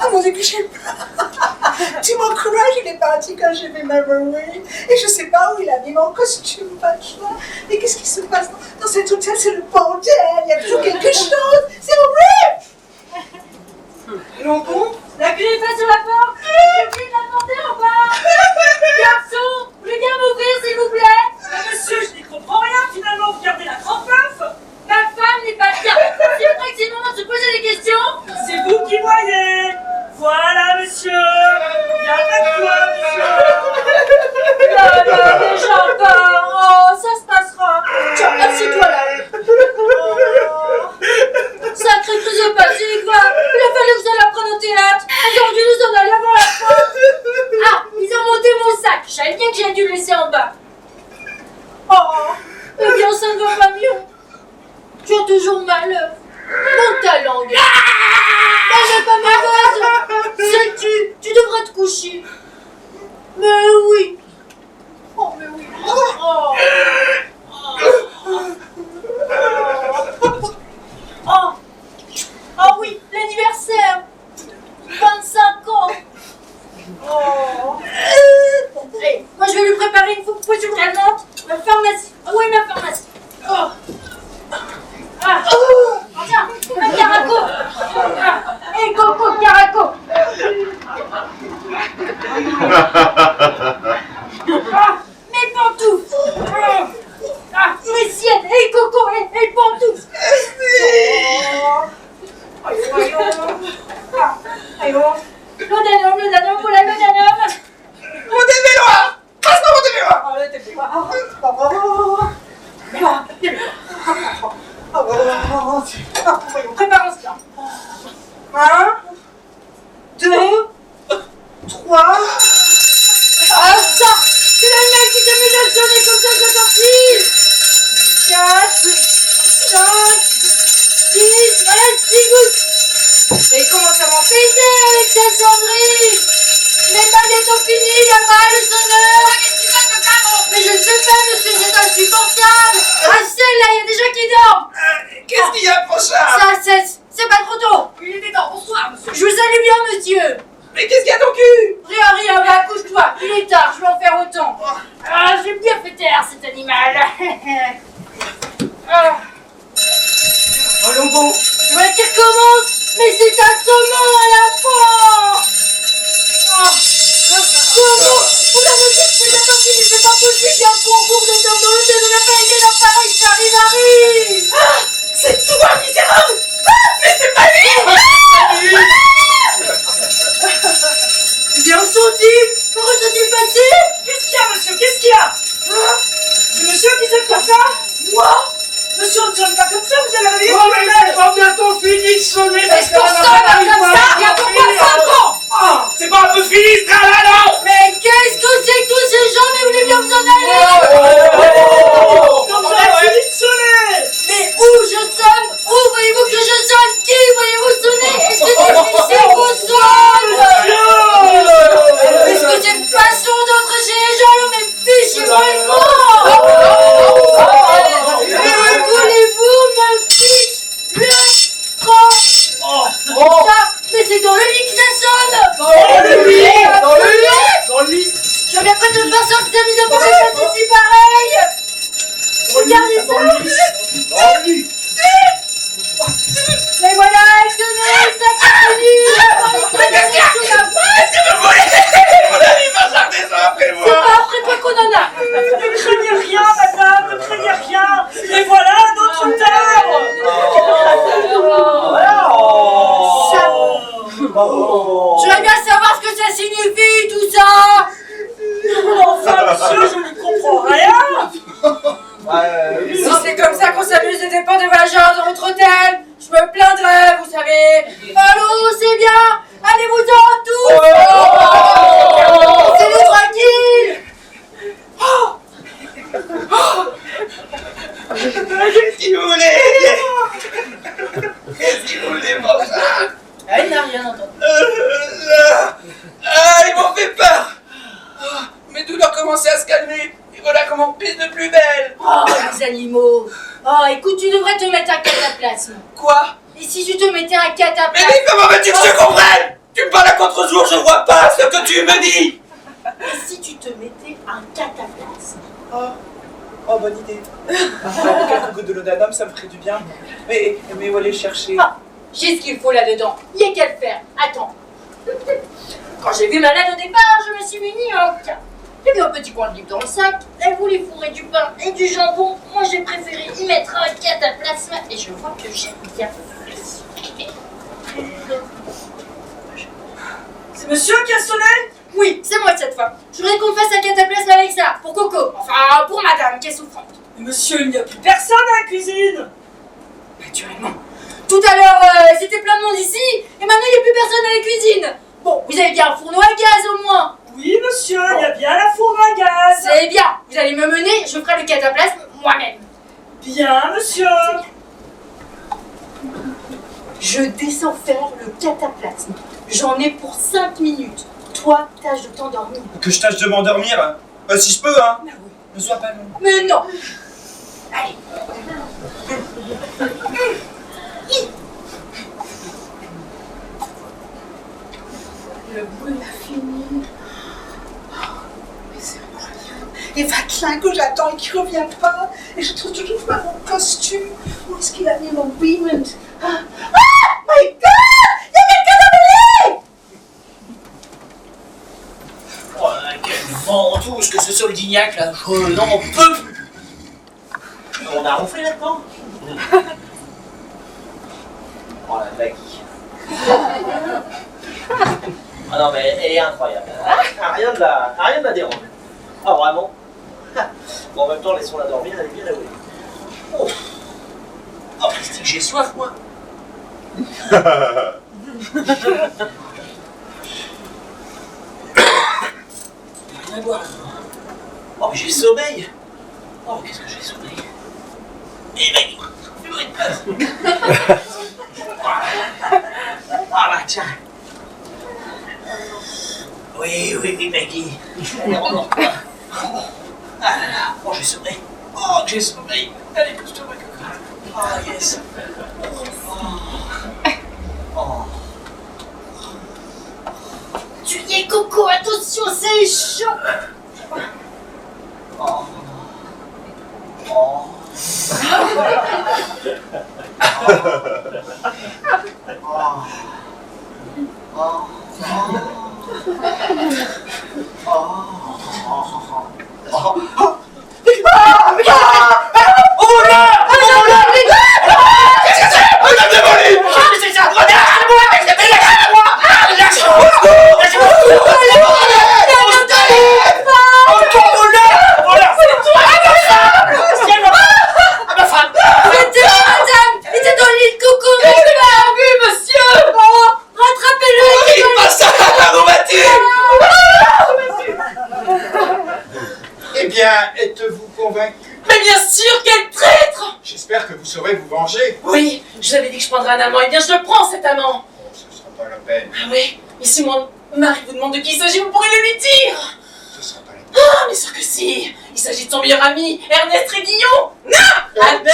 Ah mon Dieu, que j'ai peur. Tu mon courage, il est parti quand j'ai vu Mary. Et je sais pas où il a mis mon costume, pas de choix. Mais qu'est-ce qui se passe dans cet hôtel? C'est le bordel. Il y a toujours quelque chose. C'est horrible. Non bon? La clé est faite sur la porte. J'ai oublié de la porter en bas. Garçon, vous voulez bien m'ouvrir, s'il vous plaît? Monsieur, je n'y comprends rien. Finalement, vous gardez la grande meuf. Ma femme n'est pas bien. Si vous croyez que c'est le moment de se poser des questions, c'est vous qui voyez. Voilà, monsieur. Viens avec toi, monsieur. Là, déjà pas. Oh, ça se passera. Tiens, assieds-toi là. Sacré crise de panique, va. Il a fallu que vous alliez apprendre au théâtre. Aujourd'hui, nous en allions avant la fin. Ah, ils ont monté mon sac. Je savais bien que j'ai dû le laisser en bas. Oh, eh bien, ça ne va pas mieux. Tu as toujours mal. Monte ta langue. Elle n'est pas mauvaise. Sais-tu, tu devrais te coucher. Mais oui. Oh, mais oui. Oh. Oh oui, l'anniversaire. 25 ans. Oh. Allez, moi je vais lui préparer une potion calmante. Ma pharmacie. Où est ma pharmacie? Oh. Ah. Tiens, un caraco. Et Coco, caraco. Mes pantoufles. Mes siennes. Et Coco, et pantoufles. L'odanum, voilà l'odanum. Mon dévéloir. Passe-moi mon dévéloir. Voyons, préparons cela. 1, 2, 3. Ah, ça, c'est la mec qui s'est mis à sonner comme ça, c'est parti. 4, 5, 6, voilà 6 gouttes. Mais il commence à m'empêcher avec sa sonnerie. Les baguettes sont finies là-bas, le sonneur. Mais je ne sais pas, monsieur, c'est insupportable. Assez là, il y a des gens qui dorment. Qu'est-ce qu'il y a, prochain? Ça cesse, c'est pas trop tôt. Il était temps, bonsoir. Quoi? Monsieur, on ne sonne pas comme ça, vous allez réveiller Oh, mais c'est pas bientôt fini de sonner. Est-ce qu'on sonne comme ça? Il y a pour pas 5 ans! Ah, c'est pas un peu fini ce tralala? Mais qu'est-ce que c'est que tous ces gens? Mais vous voulez bien vous en aller? On a fini de sonner! Mais où je sonne? Où voyez-vous que je sonne? Qui voyez-vous sonner? Est-ce que c'est ici qu'on sonne? Est-ce que c'est une façon d'entrer chez les gens? Mais fichez-moi le camp! Voulez-vous me fiche le camp? Ça, mais c'est dans le lit que ça sonne! Dans le lit! Dans le lit! Je viens près de personne qui s'amuse à faire des choses ici pareil! Regardez ça! Dans le lit! Mais voilà, tenez, ça continue! Qu'est-ce que vous voulez? Mon ami va s'arrêter ça après moi. C'est pas après toi qu'on en a! Ne craignez rien, madame, ne craignez rien! Et voilà notre terre! J'aimerais bien savoir ce que ça signifie tout ça! Enfin, monsieur, je ne comprends rien! Si c'est comme ça qu'on s'amuse des dépens de vagin dans votre hôtel, je me plaindrais, vous savez! Allô, c'est bien! Allez-vous-en tous! Laissez-nous tranquilles! Qu'est-ce qu'il voulait? Qu'est-ce qu'il voulait, mon frère? Elle n'a rien entendu. Ils m'ont fait peur. Mes douleurs commençaient à se calmer. Et voilà comment on pisse de plus belle. Oh, les animaux! Oh, écoute, tu devrais te mettre un cataplasme. Quoi? Et si tu te mettais un Mais cataplasme? comment veux-tu que je comprenne? Tu me parles à contre-jour, je vois pas ce que tu me dis. Et si tu te mettais un cataplasme? Oh, bonne idée. Quelques gouttes de laudanum, ça me ferait du bien. Mais où aller chercher? Ah, j'ai ce qu'il faut là-dedans. Il y a qu'à le faire. Attends. Quand j'ai vu ma lettre au départ, je me suis muni en tiens. J'ai mis un petit coin de livre dans le sac. Elle voulait fourrer du pain et du jambon. Moi, j'ai préféré y mettre un cataplasme. Et je vois que j'ai bien fait. C'est monsieur qui a sonné? Oui, c'est moi cette fois. Je voudrais qu'on fasse un cataplasme avec ça. Pour Coco. Enfin, pour madame qui est souffrante. Monsieur, il n'y a plus personne à la cuisine! Naturellement. Tout à l'heure, c'était plein de monde ici. Et maintenant, il n'y a plus personne à la cuisine. Bon, vous avez bien un fourneau à gaz au moins. Oui, monsieur, il y a bien la fourneau à gaz! C'est bien. Vous allez me mener, je ferai le cataplasme moi-même. Bien, monsieur! Je descends faire le cataplasme. J'en ai pour 5 minutes. Toi, tâche de t'endormir. Que je tâche de m'endormir? Si je peux, hein. Ah oui. Ne sois pas long. Mais non. Allez. Le boulot a fini. Mais c'est incroyable. Et Vatelin que j'attends et qui revient pas. Et je trouve toujours pas mon costume. Où est-ce qu'il a mis mon Raymond? Ah, my God! Il y a quelqu'un dans le lit! Oh là, quel ventouse que ce Soldignac là, je n'en peux plus. On a ronflé là-dedans. Oh la vague. Ah non mais elle est incroyable. Rien de la déranger. Ah vraiment. Bon en même temps laissons-la dormir, elle est bien là-haut. Oh. Oh Christy, j'ai soif moi. Rien à boire. Oh mais j'ai sommeil. Oh qu'est-ce que j'ai sommeil. Eh ben, fais-moi une place. Ah bah tiens. Oui, Maggie. Allez, rendors-toi. Ah là là, oh j'ai sommeil. Oh que j'ai sommeil. Allez, pousse-toi ma cocotte. Ah yes. Oh. Tu y es, Coco, attention, c'est chaud. Oh. Oh. Eh bien, êtes-vous convaincu? Mais bien sûr, quel traître! J'espère que vous saurez vous venger. Oui, je vous avais dit que je prendrais un amant, et bien je le prends cet amant! Oh, ce ne sera pas la peine. Ah oui, mais si mon mari vous demande de qui il s'agit, vous pourrez le lui dire! Ce ne sera pas la peine. Ah, mais sûr que si! Il s'agit de son meilleur ami, Ernest Réguillon! Non! Adieu!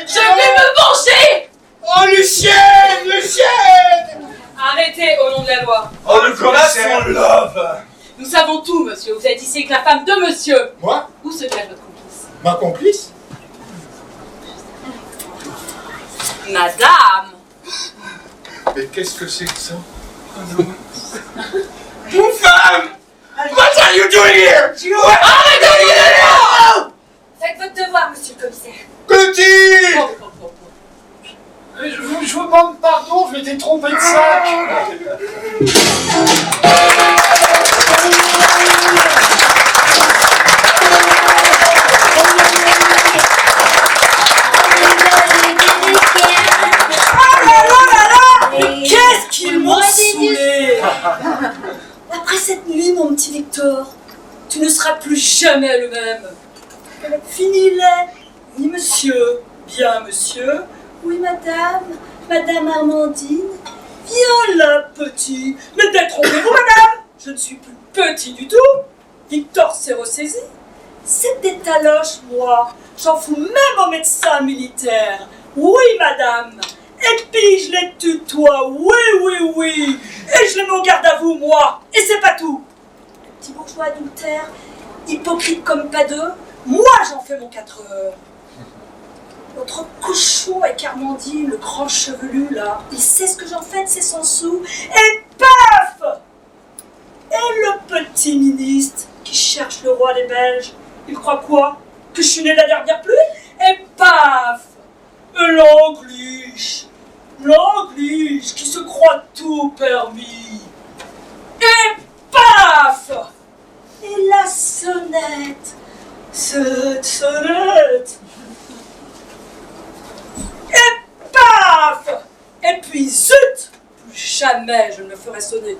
Je vais me venger! Oh, Lucienne! Lucienne! Arrêtez au nom de la loi. Oh, le commissaire love! Nous savons tout, monsieur. Vous êtes ici avec la femme de monsieur. Moi? Où se cache votre complice? Ma complice? Madame! Mais qu'est-ce que c'est que ça? Une femme! What are you doing here? Arrête de dire! Faites votre devoir, monsieur le commissaire. Clotilde! Je vous demande pardon, je m'étais trompé de sac. Qu'est-ce qu'ils m'ont saoulé! Après cette nuit, mon petit Victor, Tu ne seras plus jamais le même. Fini les, ni monsieur, bien monsieur. oui madame, madame Armandine. Viens là, petit. Mais détrompez-vous, madame. Je ne suis plus petit du tout. Victor s'est ressaisi. C'est des taloches, moi. J'en fous même au médecin militaire. Oui, madame. Et puis je les tutoie. Oui, oui, oui. Et je les mets au garde à vous, moi. Et c'est pas tout. Petit bourgeois adultère, hypocrite comme pas deux. Moi, j'en fais mon 4 heures. Votre cochon avec Armandine, le grand chevelu là, il sait ce que j'en fais de ses 100 sous. Et paf! Et le petit ministre qui cherche le roi des Belges, il croit quoi? Que je suis né la dernière pluie? Et paf! L'Angliche qui se croit tout permis. Et paf! Et la sonnette, cette sonnette. Et paf! Et puis zut! Plus jamais je ne me ferai sonner.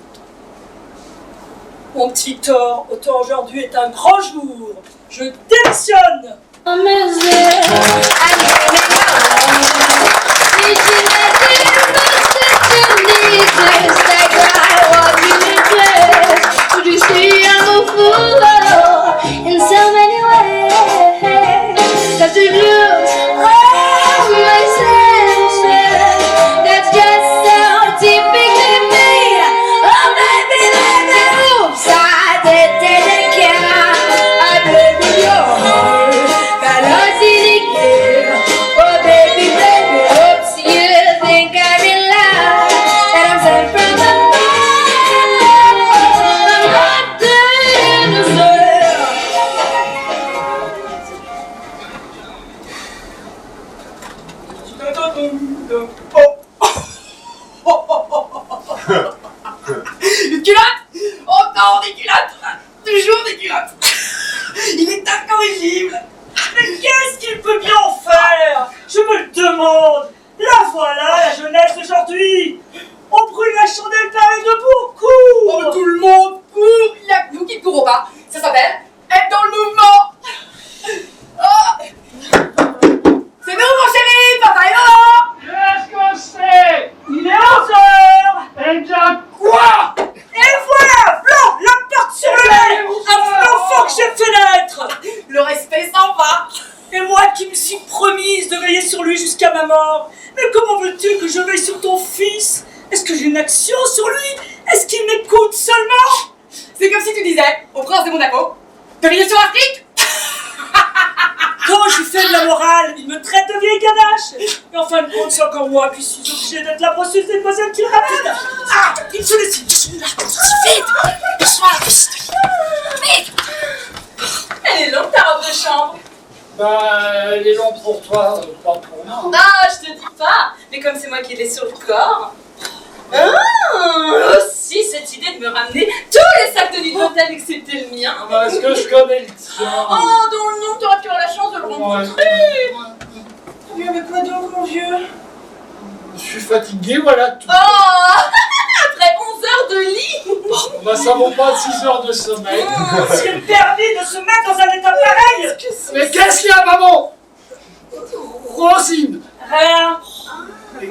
Mon petit Victor, autant aujourd'hui est un grand jour. Je démissionne! Des culottes! Oh non, des culottes! Toujours des culottes! Il est incorrigible! Mais qu'est-ce qu'il peut bien en faire? Je me le demande! La voilà, la jeunesse d'aujourd'hui! On brûle la chandelle pareil de beaucoup! Oh, mais tout le monde court! Il n'y a que nous qui ne courons pas! Ça s'appelle être dans le mouvement! Oh. C'est nous, mon chéri! Papa et maman! Qu'est-ce que c'est? Il est 11h! Eh bien, quoi? Et voilà! Blanc, la porte sur le nez! Un enfant que j'ai fait naître! Le respect s'en va! Et moi qui me suis promise de veiller sur lui jusqu'à ma mort! Mais comment veux-tu que je veille sur ton fils? Est-ce que j'ai une action sur lui? Est-ce qu'il m'écoute seulement? C'est comme si tu disais au prince de Monaco de veiller sur Afrique! Quand je lui fais de la morale, il me traite de vieille ganache! Et en fin de compte, c'est encore moi qui suis obligée d'être la brosseuse des demoiselles qui le rapide! Ah! Il se laisse vite! Vite! Elle est longue ta robe de chambre! Bah, elle est longue pour toi, pas pour moi. Ah, je te dis pas! Mais comme c'est moi qui l'ai sur le corps. Ah, aussi cette idée de me ramener tous les sacs de nuit d'hôtel excepté le mien. Est-ce que je connais le tien? Oh, dans le nom, t'aurais pu avoir la chance de le rencontrer. Oui, mais quoi donc, mon vieux? Je suis fatigué, voilà tout. Oh, après 11 heures de lit. Bah, ça vaut pas 6 heures de sommeil. S'il est permis de se mettre dans un état pareil! fille! Mais qu'est-ce qu'il y a, maman? Rosine! Rien.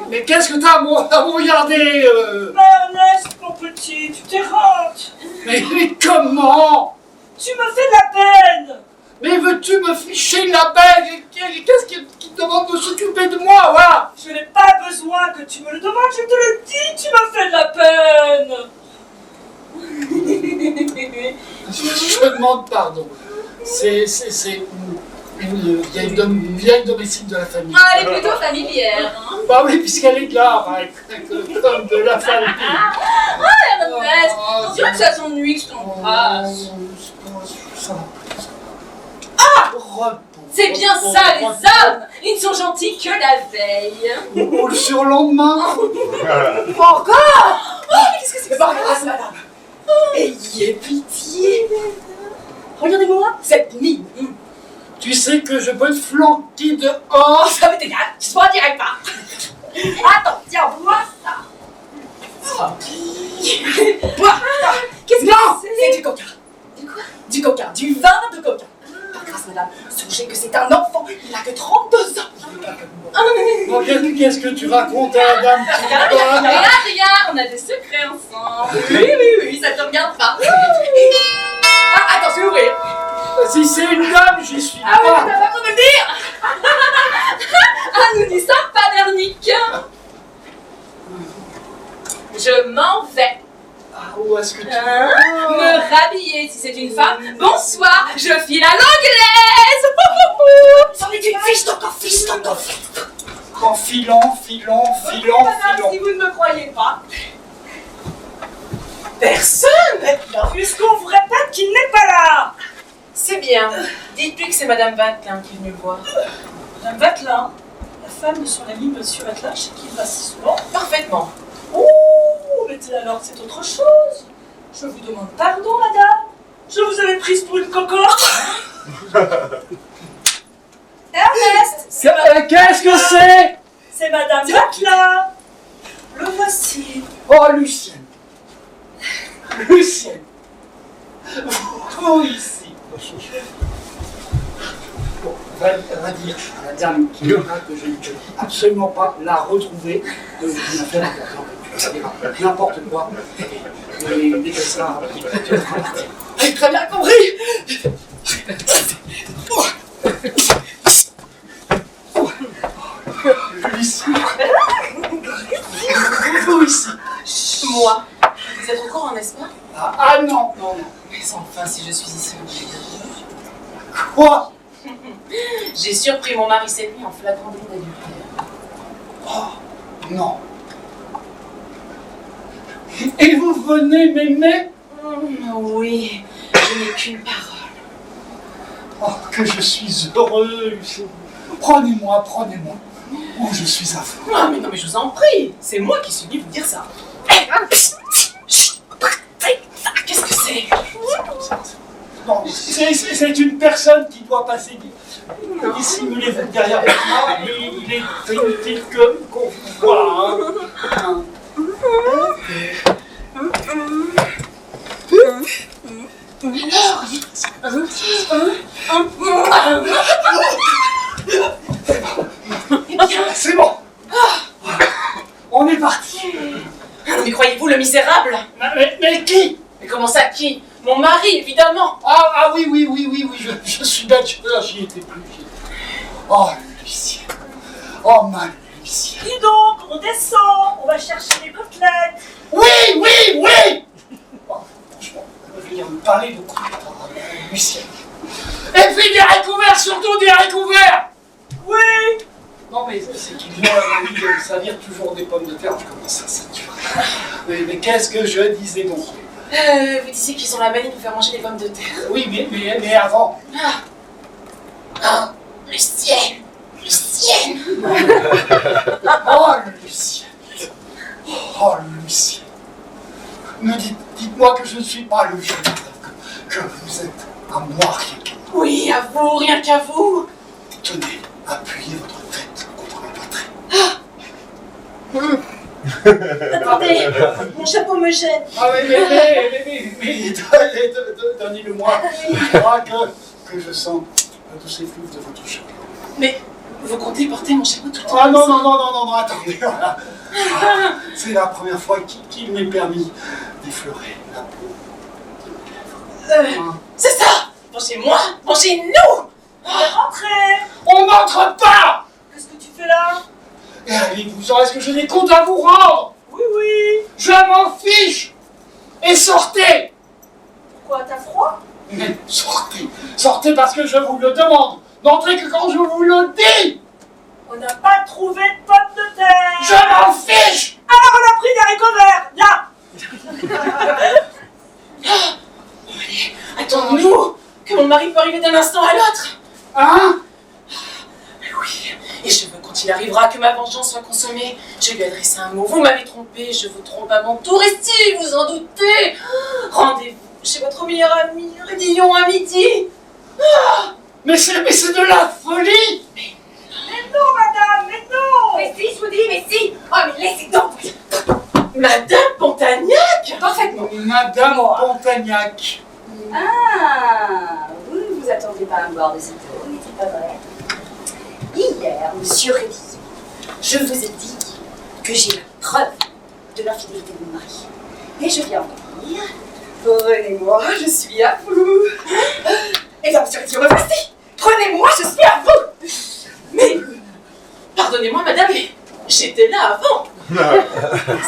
Mais qu'est-ce que t'as à me regarder Ernest, mon petit, tu t'érontes. mais comment? Tu me fais de la peine. Mais veux-tu me ficher la peine? Qu'est-ce qui te demande de s'occuper de moi, voilà? Je n'ai pas besoin que tu me le demandes, je te le dis, tu me fais de la peine. Je demande pardon. C'est une vieille domicile de la famille. Ah, elle est plutôt familière. Hein. Bah oui, puisqu'elle est là, avec comme de la famille. Ah, Ernest, on dirait que ça s'ennuie que je t'embrasse. Ah! C'est bien ça, les hommes. Ils ne sont gentils que la veille. Ou le surlendemain. Encore? Oh, mais qu'est-ce que c'est que par grâce, madame? Ayez pitié. Regardez-moi cette mine. Tu sais que je peux te flanquer dehors. Oh, ça m'est égal. Je ne dirai pas. Attends, tiens, bois ça. Bois. Qu'est-ce que c'est? C'est du coca. Du quoi? Du coca. Du vin de coca. Par grâce, madame, songez que c'est un enfant. Il n'a que 32 ans. Oh, qu'est-ce que tu racontes à la dame? Rien, on a des secrets ensemble. Oui, ça te regarde pas. Ah, attends, je vais ouvrir. Si c'est une dame, j'y suis Ah oui, pas. t'as pas besoin de le dire. Ah, nous n'y sommes pas, Bernick. Je m'en vais. Ah, où est-ce que tu... Me rhabiller si c'est une femme. Bonsoir, je file à l'anglaise. C'en est une fiche d'encore. En filant. Si vous ne me croyez pas. Personne n'est là, puisqu'on vous répète qu'il n'est pas là. C'est bien. Dites-lui que c'est Madame Vatelin qui est venue le voir. Madame Vatelin, la femme de son ami Monsieur Vatelin, chez qui il va si souvent. Parfaitement. Oh, mais alors c'est autre chose. Je vous demande pardon, madame. Je vous avais prise pour une cocotte. Ernest, qu'est-ce que c'est? C'est Madame Vatelin. Le voici. Oh, Lucienne. Vous ici. Bon, va dire à la dame qui est là que je ne peux absolument pas la retrouver de une affaire importante. Ça dira n'importe quoi. Et dès qu'elle sera tu vas partir. J'ai très bien compris. Lucie. Vous ici. Moi. Vous êtes au courant, n'est-ce pas? Ah non. Mais enfin, si je suis ici. Quoi? J'ai surpris mon mari cette nuit en flagrant délit d'adultère. Oh, non. Et vous venez m'aimer? Oui, je n'ai qu'une parole. Oh, que je suis heureux, Lucie. Prenez-moi. Oh, je suis à vous. Ah, mais non, mais je vous en prie. C'est moi qui suis venu vous dire ça. Qu'est-ce que c'est? Non, c'est une personne qui doit passer dissimulez-vous derrière moi. Il est inutile qu'on vous voit. Hein. C'est bon. On est parti. Mais croyez-vous le misérable? Mais qui? Mais comment ça, qui? Mon mari, évidemment. Ah oui, je suis bête, j'y étais plus. Oh, Lucie. Oh, ma Lucie. Dis donc, on descend, on va chercher les côtelettes. Oui. Oh, franchement, venir me parler de quoi, Lucie. Et puis des haricots surtout des haricots verts. Oui. Non, mais c'est qu'il vient de me servir toujours des pommes de terre, je commence à saturer. Mais qu'est-ce que je disais, mon frère? Vous disiez qu'ils ont la manie de nous faire manger des pommes de terre. Oui, mais avant. Lucienne. Oh, Lucienne. Oh, Lucienne. Dites-moi que je ne suis pas le jeune que vous êtes à moi, rien qu'à moi. Oui, à vous, rien qu'à vous. Tenez, appuyez votre tête contre ma poitrine. Attendez, mon chapeau me gêne. Ah mais donnez-le-moi. Je crois que je sens un douce effluve de votre chapeau. Mais vous comptez porter mon chapeau tout le temps? Ah non, attendez. C'est la première fois qu'il m'est permis d'effleurer la peau. C'est ça! Penchez-moi! Penchez-nous! Rentrez! On n'entre pas! Qu'est-ce que tu fais là? Et allez-vous-en, est-ce que j'ai des comptes à vous rendre? Oui, oui. Je m'en fiche! Et sortez! Pourquoi, t'as froid? Mais sortez parce que je vous le demande! N'entrez que quand je vous le dis! On n'a pas trouvé de pommes de terre. Je m'en fiche! Alors on a pris des haricots verts, là. Allez, attendons-nous que mon mari peut arriver d'un instant à l'autre. Hein? Oui, et je veux quand il arrivera que ma vengeance soit consommée, je lui adresse un mot. Vous m'avez trompé, je vous trompe à mon tour. Et si vous en doutez, rendez-vous chez votre meilleur ami, Rédillon, à midi. Mais c'est de la folie! Mais non, madame, mais non. Mais si, je vous dis, mais si. Oh, mais laissez donc. Madame Pontagnac. Parfaitement. Madame Pontagnac. Ah, vous ne vous attendiez pas à me voir de cette eau, n'est-il pas vrai? Hier, monsieur Rédillon, je vous ai dit que j'ai la preuve de l'infidélité de mon mari. Et je viens vous dire, prenez-moi, je suis à vous. Eh bien, monsieur Rédillon, me voici. Prenez-moi, je suis à vous. Mais, pardonnez-moi, madame, mais j'étais là avant.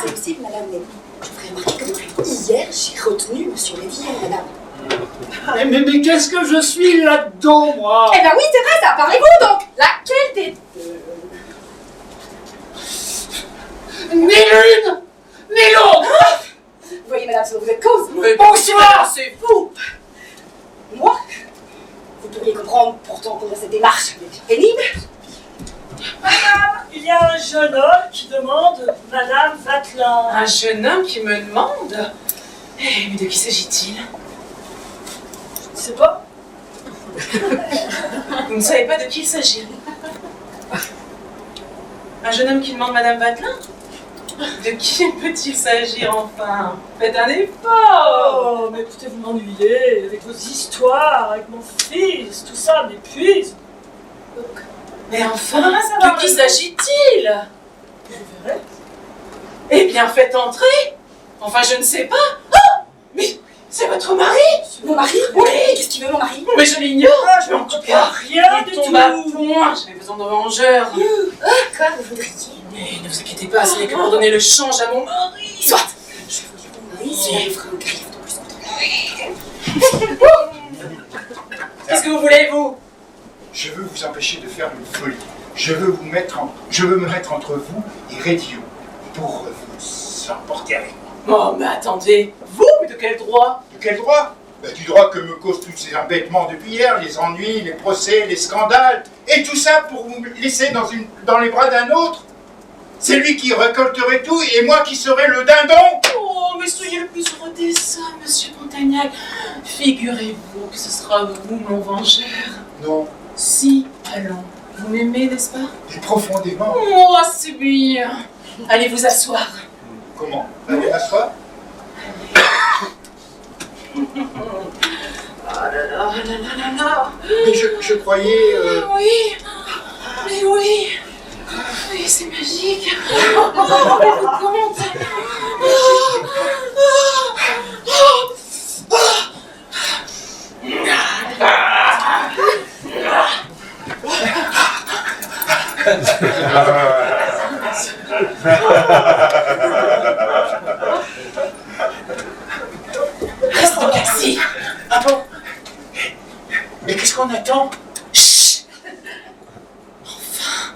C'est possible, madame, mais je voudrais remarquer que depuis hier, j'ai retenu monsieur Rédillon, madame. Mais qu'est-ce que je suis là-dedans, moi? Eh ben oui, c'est vrai, ça, parlez-vous donc. Laquelle des deux? Ni l'une, ni l'autre. Vous voyez, madame, ce dont vous êtes cause. Mais bonsoir. C'est vous. Moi, vous pourriez comprendre pourtant comment cette démarche est pénible. Madame, il y a un jeune homme qui demande Madame Vatelin. Un jeune homme qui me demande. Eh, mais de qui s'agit-il? Je ne sais pas. Vous ne savez pas de qui il s'agit? Un jeune homme qui demande Madame Vatelin? De qui peut-il s'agir enfin? Faites un effort! Oh, mais écoutez, vous m'ennuyez avec vos histoires, avec mon fils, tout ça m'épuise. Mais enfin, Ça va, de qui madame. s'agit-il? Vous verrez. Eh bien, faites entrer! Enfin, je ne sais pas! Oh! Mais c'est votre mari! Mon mari? Oui! Qu'est-ce qu'il veut, mon mari? Mais je l'ignore! Je en tout cas, rien il du tombe à tout. point! J'avais besoin de vengeurs! Quoi vous voudriez? Mais ne vous inquiétez pas, ce n'est que pour donner le change à mon mari! Soit! Je vous dis, mon mari, cela lui fera un grief de plus contre moi. Qu'est-ce que vous voulez, vous? Je veux vous empêcher de faire une folie. Je veux me mettre entre vous et Rédillon pour vous emporter avec moi. Oh, mais attendez! Vous? Mais de quel droit? De quel droit? Du droit que me causent tous ces embêtements depuis hier, les ennuis, les procès, les scandales, et tout ça pour vous laisser dans les bras d'un autre. C'est lui qui récolterait tout et moi qui serais le dindon. Oh, mais soyez le plus heureux des hommes, monsieur Pontagnac. Figurez-vous que ce sera vous, mon vengeur. Non, Si, allons. Vous m'aimez, n'est-ce pas? et profondément. Oh, c'est bien. Allez vous asseoir. Comment? Allez m'asseoir. Oh là là là là là là. Mais je croyais... Oui, mais oui. Oui, c'est magique. Oh, rendez-vous compte. Reste donc assis. Ah bon? Mais qu'est-ce qu'on attend? Chut. Enfin.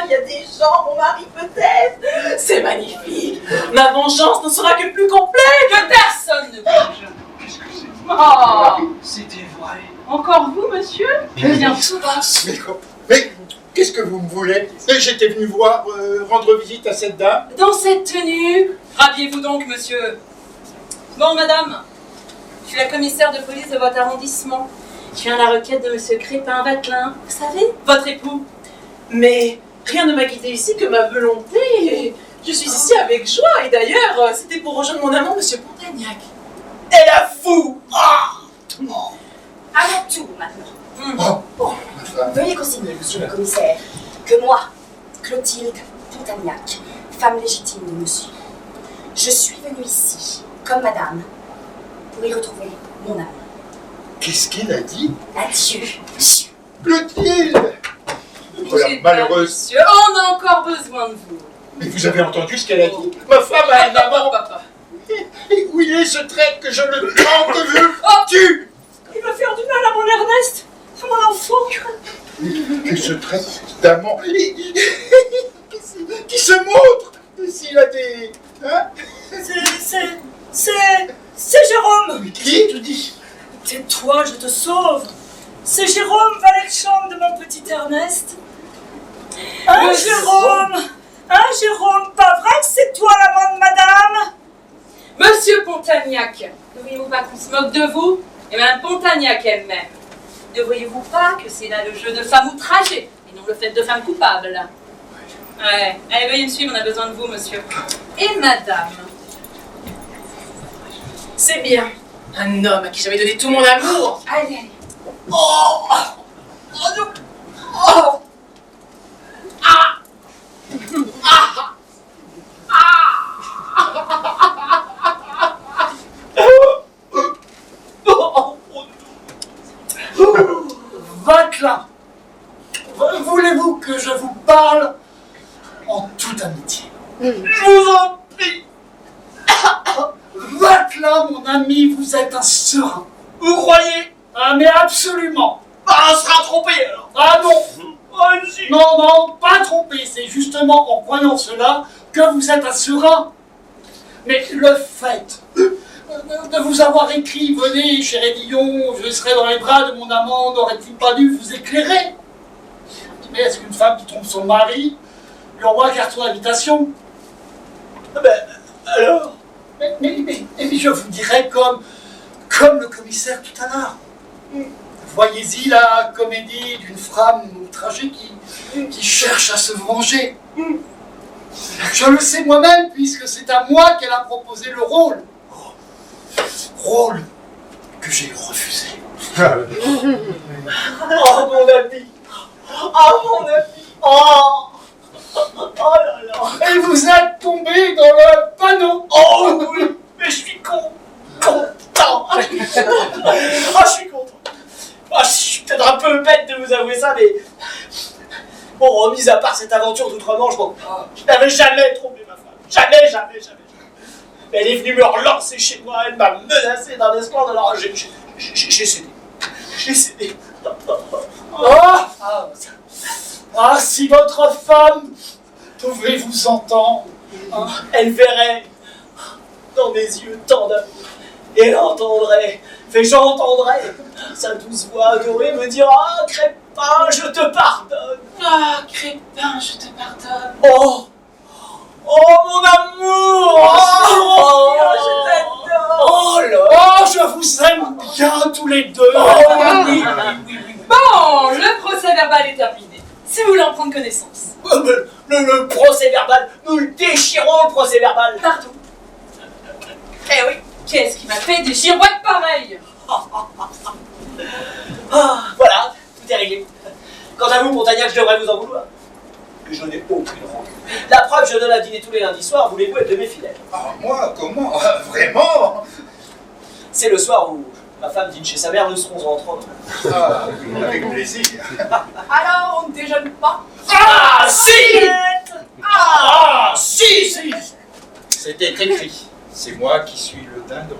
Il y a des gens, mon mari peut-être. C'est magnifique. Ma vengeance ne sera que plus complète. Que personne ne bouge. Qu'est-ce que c'est? Oh. C'était vrai. Encore vous, monsieur? Bien souvent. Mais qu'est-ce que vous me voulez? J'étais venu rendre visite à cette dame. Dans cette tenue, rhabillez-vous donc, monsieur. Bon, madame, je suis la commissaire de police de votre arrondissement. Je viens à la requête de monsieur Crépin Vatelin. Vous savez, votre époux. Mais rien ne m'a guidé ici que ma volonté. Je suis ici avec joie. Et d'ailleurs, c'était pour rejoindre mon amant, monsieur Pontagnac. Elle a fou. Oh, renseigner, monsieur le commissaire, que moi, Clotilde Pontagnac, femme légitime de monsieur, je suis venue ici, comme madame, pour y retrouver mon âme. Qu'est-ce qu'il a dit? Adieu, monsieur. Clotilde! Oh la malheureuse! Monsieur, on a encore besoin de vous. Mais vous avez entendu ce qu'elle a dit? Ma femme a un amant! Papa. Et où il est ce traître que je le trempe de vue? Tu! Il va faire du mal à mon Ernest, à mon enfant. Que ce traître d'amant qui se montre s'il a des... Hein? C'est Jérôme. Qui te dit? Tais-toi, je te sauve. C'est Jérôme, valet de chambre de mon petit Ernest. Hein, Jérôme? Hein, Jérôme? Pas vrai que c'est toi l'amant de madame? Monsieur Pontagnac, ne voyez-vous pas qu'on se moque de vous? Et Madame Pontagnac elle-même. Ne voyez-vous pas que c'est là le jeu de femme outragée et non le fait de femme coupable? Ouais. Allez, veuillez me suivre, on a besoin de vous, monsieur. Et madame? C'est bien. Un homme à qui j'avais donné tout mon amour. Allez, allez. Oh! Oh non! Oh! Ah! Ah! Vatelin, voulez-vous que je vous parle en toute amitié? Je vous en prie. Vatelin, mon ami, vous êtes un serein. Vous croyez? Ah, mais absolument. Ah, on sera trompé alors. Ah non. Oh, si. Non, non, pas trompé. C'est justement en croyant cela que vous êtes un serein. Mais le fait de vous avoir écrit, venez chez Rédillon, je serai dans les bras de mon amant, n'aurait-il pas dû vous éclairer? Mais est-ce qu'une femme qui trompe son mari lui envoie un carton d'invitation? Ben, alors? Mais je vous dirais comme le commissaire tout à l'heure. Voyez-y la comédie d'une femme outragée qui cherche à se venger. Je le sais moi-même puisque c'est à moi qu'elle a proposé le rôle. Rôle que j'ai refusé. Oh mon ami! Oh mon ami! Oh! Oh là là! Et vous êtes tombé dans le panneau. Oh oui! Mais je suis content! Ah, je suis content! Ah, je suis peut-être un peu bête de vous avouer ça, mais... Bon, mis à part cette aventure d'outre-Manche, bon, je n'avais jamais trompé ma femme. Jamais. Mais elle est venue me relancer chez moi, elle m'a menacé d'un espoir, alors j'ai cédé. J'ai cédé. Ah, si votre femme pouvait vous entendre. Elle verrait dans mes yeux tant d'amour. Et elle entendrait, j'entendrais sa douce voix adorée me dire: ah, Crépin, je te pardonne. Ah, Crépin, je te pardonne. Oh, mon amour. Je t'adore. Oh là. Oh, je vous aime bien tous les deux. Oui. Bon, le procès verbal est terminé. Si vous voulez en prendre connaissance. Le procès verbal, nous le déchirons, le procès verbal. Pardon. Eh oui, qu'est-ce qui m'a fait des girouettes pareilles? Voilà, tout est réglé. Quant à vous, Pontagnac, je devrais vous en vouloir. Je n'ai aucune rancune. La preuve, je donne à dîner tous les lundis soirs, voulez-vous être de mes fidèles? Ah, moi, comment? Vraiment? C'est le soir où ma femme dîne chez sa mère, nous serons entre autres. Ah, avec plaisir. Alors, on ne déjeune pas? Ah, si! Ah, si! C'était écrit. C'est moi qui suis le dindon.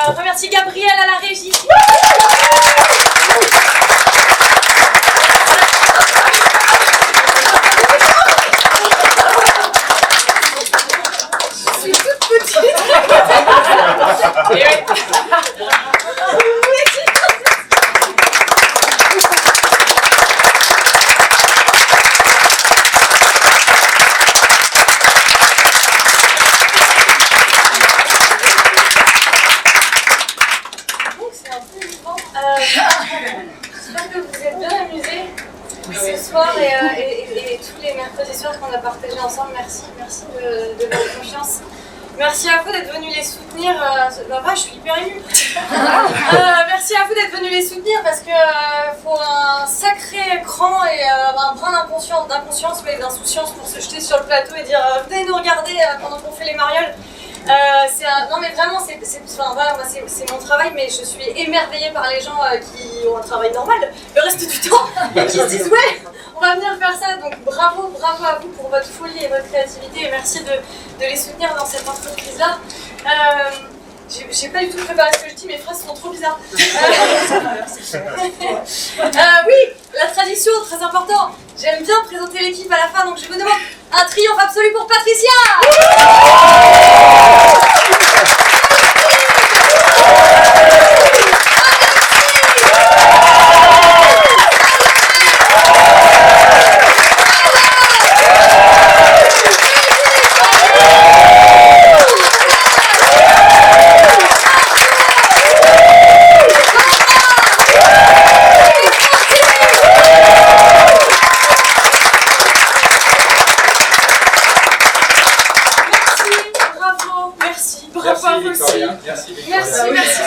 on remercie Gabriel à la régie. Je suis toute petite. Et ouais. J'espère que vous êtes bien amusés ce soir et tous les mercredis soirs qu'on a partagés ensemble. Merci de votre confiance. Merci à vous d'être venus les soutenir. Je suis hyper émue. Merci à vous d'être venus les soutenir parce que faut un sacré cran et un brin d'inconscience mais d'insouciance pour se jeter sur le plateau et dire venez nous regarder pendant qu'on fait les marioles. Non mais vraiment c'est mon travail, mais je suis émerveillée par les gens qui ont un travail normal le reste du temps et qui se disent ouais on va venir faire ça, donc bravo à vous pour votre folie et votre créativité et merci de les soutenir dans cette entreprise là. J'ai pas du tout préparé ce que je dis, mes phrases sont trop bizarres. Oui, la tradition, très important. J'aime bien présenter l'équipe à la fin, donc je vous demande un triomphe absolu pour Patricia.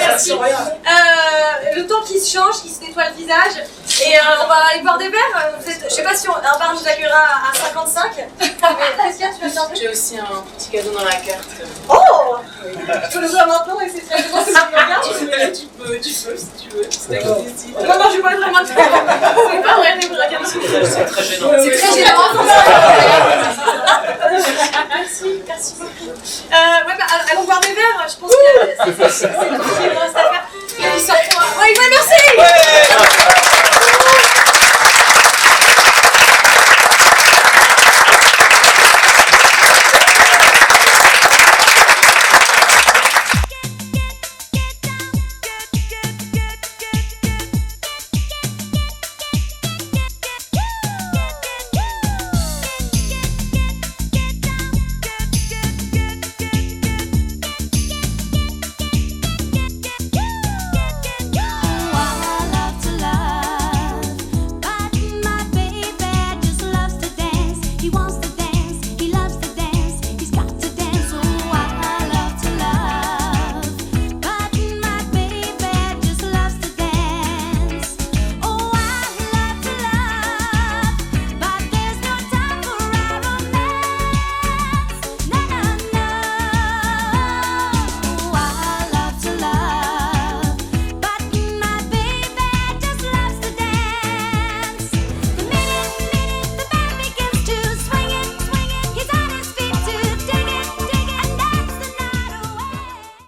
Merci. Le temps qui se change, qui se nettoie le visage. Et on va aller boire des verres. Je sais pas si un bar nous accueillera à 55. Qu'est-ce qu'il y a, tu veux chanter? J'ai aussi un petit cadeau dans la carte. Oh oui. Je peux le voir maintenant et c'est très bon. Tu peux si tu veux. C'est avec plaisir. Non, je vois vraiment. C'est pas vrai, les bras. C'est très gênant. C'est très gênant. Merci beaucoup. Allons boire des verres. Je pense que c'est